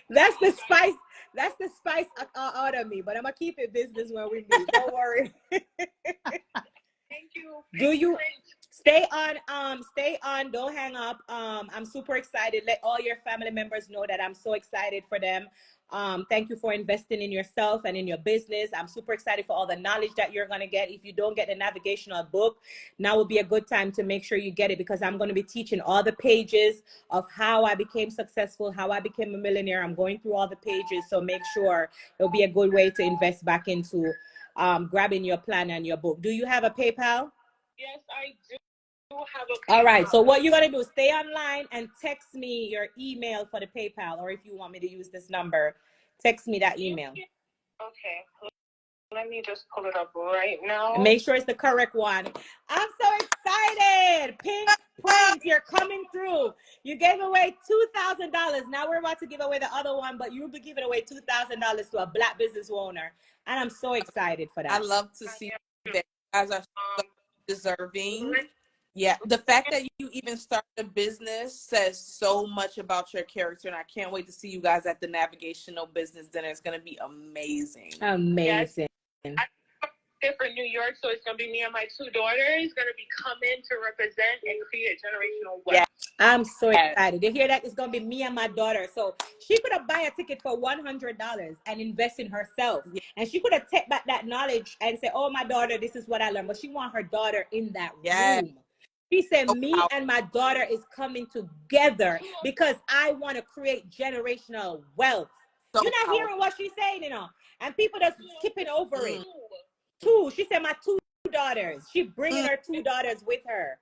That's the spice. That's the spice out of me. But I'm gonna keep it business when we meet. Don't worry. Thank you. Do you stay on, don't hang up. I'm super excited. Let all your family members know that I'm so excited for them. Thank you for investing in yourself and in your business. I'm super excited for all the knowledge that you're going to get. If you don't get the navigational book, now would be a good time to make sure you get it, because I'm going to be teaching all the pages of how I became successful, how I became a millionaire. I'm going through all the pages, so make sure it'll be a good way to invest back into grabbing your plan and your book. Do you have a PayPal? Yes, I do have a All right, PayPal. so what you're going to do is stay online and text me your email for the PayPal, or if you want me to use this number, text me that email. Okay, let me just pull it up right now. And make sure it's the correct one. I'm so excited. Pink Prince, you're coming through. You gave away $2,000. Now we're about to give away the other one, but you'll be giving away $2,000 to a Black business owner. And I'm so excited for that. I love to see that you guys are so deserving. Yeah, the fact that you even started a business says so much about your character, and I can't wait to see you guys at the Navigational Business Dinner. It's going to be amazing. Amazing. I'm for New York, so it's going to be me and my two daughters going to be coming to represent and create generational wealth. Yeah. I'm so excited to hear that. It's going to be me and my daughter. So she could have buy a ticket for $100 and invest in herself. Yeah. And she could have take back that knowledge and say, oh, my daughter, this is what I learned. But she want her daughter in that room. She said, me and my daughter is coming together because I want to create generational wealth. So You're not hearing what she's saying, you know. And people just skipping over it. Two. She said, my two daughters. She bringing her two daughters with her.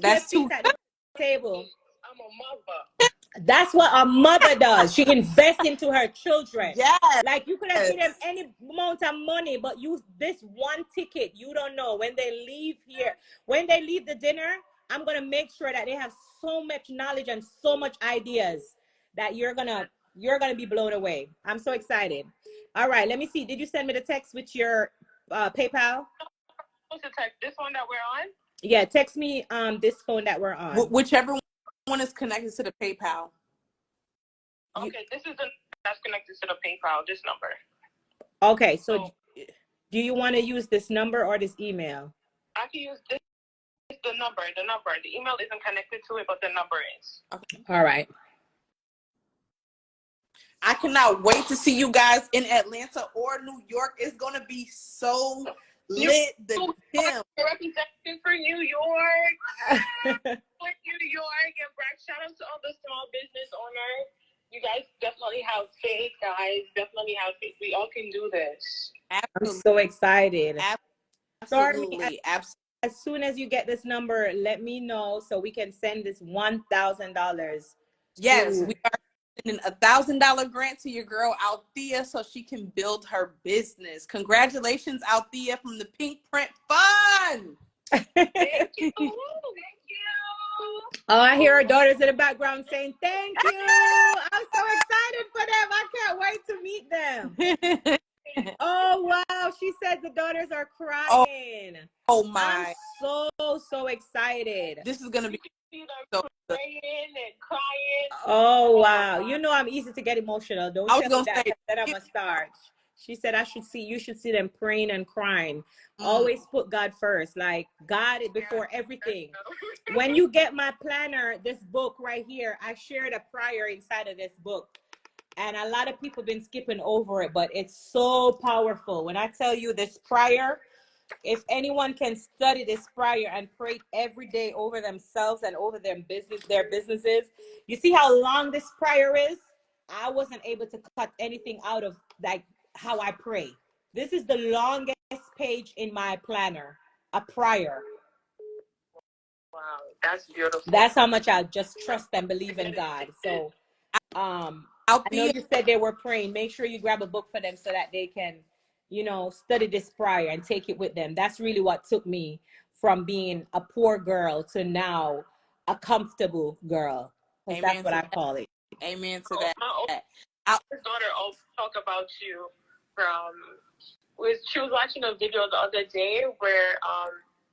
That's two at the table. I'm a mother. That's what a mother does. She invests into her children. Yes. Like you could have given them any amount of money, but use this one ticket. You don't know when they leave here. When they leave the dinner, I'm gonna make sure that they have so much knowledge and so much ideas that you're gonna be blown away. I'm so excited. All right, let me see. Did you send me the text with your PayPal? What's the text? This one that we're on? Yeah, text me this phone that we're on. Whichever one is connected to the PayPal. Okay, this is the that's connected to the PayPal, this number. Okay, so do you want to use this number or this email? I can use this, the number. The email isn't connected to it, but the number is. Okay. All right. I cannot wait to see you guys in Atlanta or New York. It's going to be so lit. The gym. Representing for New York. For New York. And Brad, shout out to all the small business owners. You guys definitely have faith, guys. Definitely have faith. We all can do this. Absolutely. I'm so excited. Absolutely. As soon as you get this number, let me know so we can send this $1,000. Yes, we are sending $1,000 grant to your girl Althea so she can build her business. Congratulations, Althea, from the Pink Print Fund. Thank you. Thank you. Oh, I hear her daughters in the background saying, thank you. I'm so excited for them. I can't wait to meet them. Oh, wow. She said the daughters are crying. Oh my. I'm so excited. This is going to be so praying and crying. Oh, wow. You know I'm easy to get emotional. Don't I was tell me gonna say, that I'm a star. She said you should see them praying and crying. Always put God first. Like God is before everything. When you get my planner, this book right here, I shared a prayer inside of this book. And a lot of people been skipping over it, but it's so powerful. When I tell you this prayer, if anyone can study this prayer and pray every day over themselves and over their businesses, you see how long this prayer is? I wasn't able to cut anything out of like how I pray. This is the longest page in my planner, a prayer. Wow, that's beautiful. That's how much I just trust and believe in God. So I know you said they were praying. Make sure you grab a book for them so that they can, study this prayer and take it with them. That's really what took me from being a poor girl to now a comfortable girl. That's what I call it. Amen to that. My oldest daughter also talked about you she was watching a video the other day where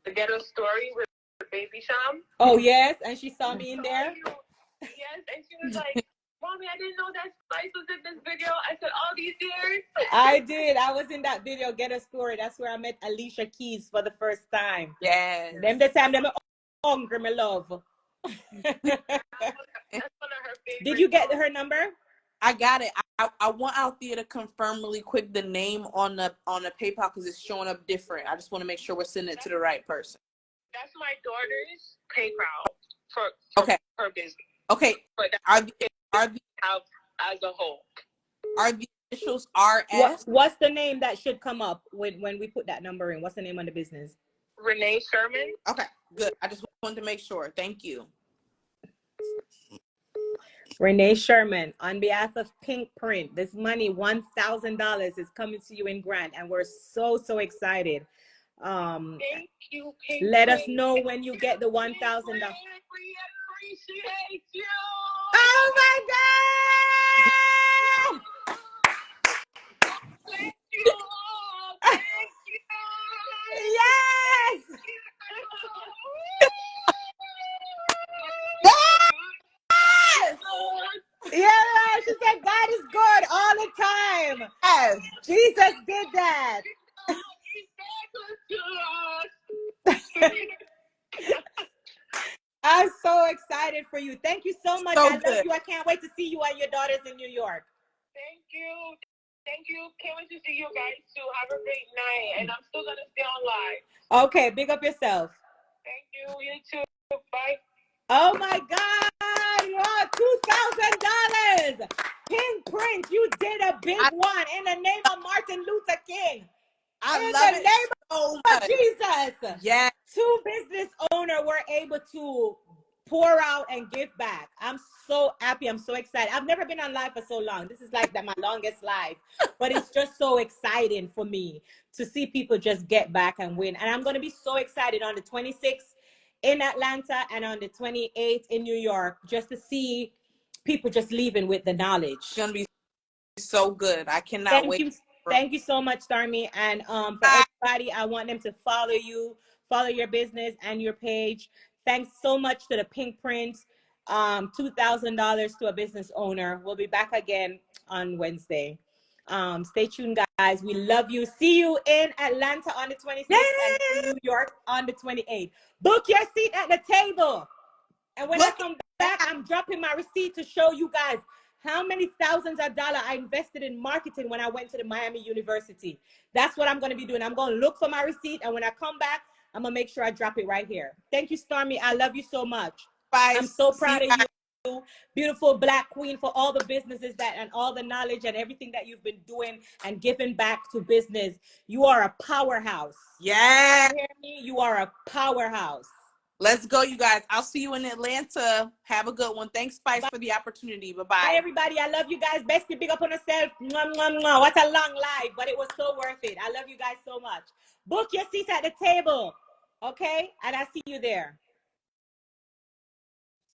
the ghetto story with Baby Sham. Oh yes, and she saw me in there. Yes, and she was like, Mommy, I didn't know that Spice was in this video. I said, all these years. I did. I was in that video, Get a Story. That's where I met Alicia Keys for the first time. Yes. Them the time them hungry, my love. That's one of her favorite. Did you get her number? I got it. I want Althea to confirm really quick the name on the PayPal because it's showing up different. I just want to make sure we're sending it to the right person. That's my daughter's PayPal for Okay. her business. Okay. But that's Are the how as a whole. are the initials RS? What's the name that should come up when we put that number in? What's the name on the business? Renee Sherman. Okay, good. I just wanted to make sure. Thank you. Renee Sherman, on behalf of Pink Print, this money, $1,000, is coming to you in grant, and we're so excited. Thank you, Pink Let us Print. know when you get the $1,000. We appreciate you. Oh my God! Thank you. Thank you. Yes! Yeah, she said God is good all the time. Yes. Jesus did that. I'm so excited for you. Thank you so much. So I love good. you. I can't wait to see you and your daughters in New York. Thank you. Thank you. Can't wait to see you guys too. Have a great night. And I'm still going to stay on live. Okay, big up yourself. Thank you. You too. Bye. Oh my God, you're $2,000. Pink Print, you did a big one in the name of Martin Luther King. I In love the it name so of much. Jesus. Yes. Two business owners were able to pour out and give back. I'm so happy. I'm so excited. I've never been on live for so long. This is like my longest live, but it's just so exciting for me to see people just get back and win. And I'm going to be so excited on the 26th in Atlanta and on the 28th in New York, just to see people just leaving with the knowledge. It's going to be so good. I cannot wait. Thank you so much, Starmy. And for everybody, I want them to follow you, follow your business and your page. Thanks so much to the Pink Print. $2,000 to a business owner. We'll be back again on Wednesday. Stay tuned, guys. We love you. See you in Atlanta on the 26th and in New York on the 28th. Book your seat at the table. And when I come back, I'm dropping my receipt to show you guys how many thousands of dollars I invested in marketing when I went to the Miami University. That's what I'm going to be doing. I'm going to look for my receipt. And when I come back, I'm going to make sure I drop it right here. Thank you, Stormy. I love you so much. Bye. I'm so proud of you, beautiful Black queen, for all the businesses and all the knowledge and everything that you've been doing and giving back to business. You are a powerhouse. Yeah. You hear me? You are a powerhouse. Let's go, you guys. I'll see you in Atlanta. Have a good one. Thanks, Spice, for the opportunity. Bye-bye. Bye, everybody. I love you guys. Bestie, big up on yourself. Mwah, mwah, mwah. What a long life, but it was so worth it. I love you guys so much. Book your seats at the table, okay? And I'll see you there.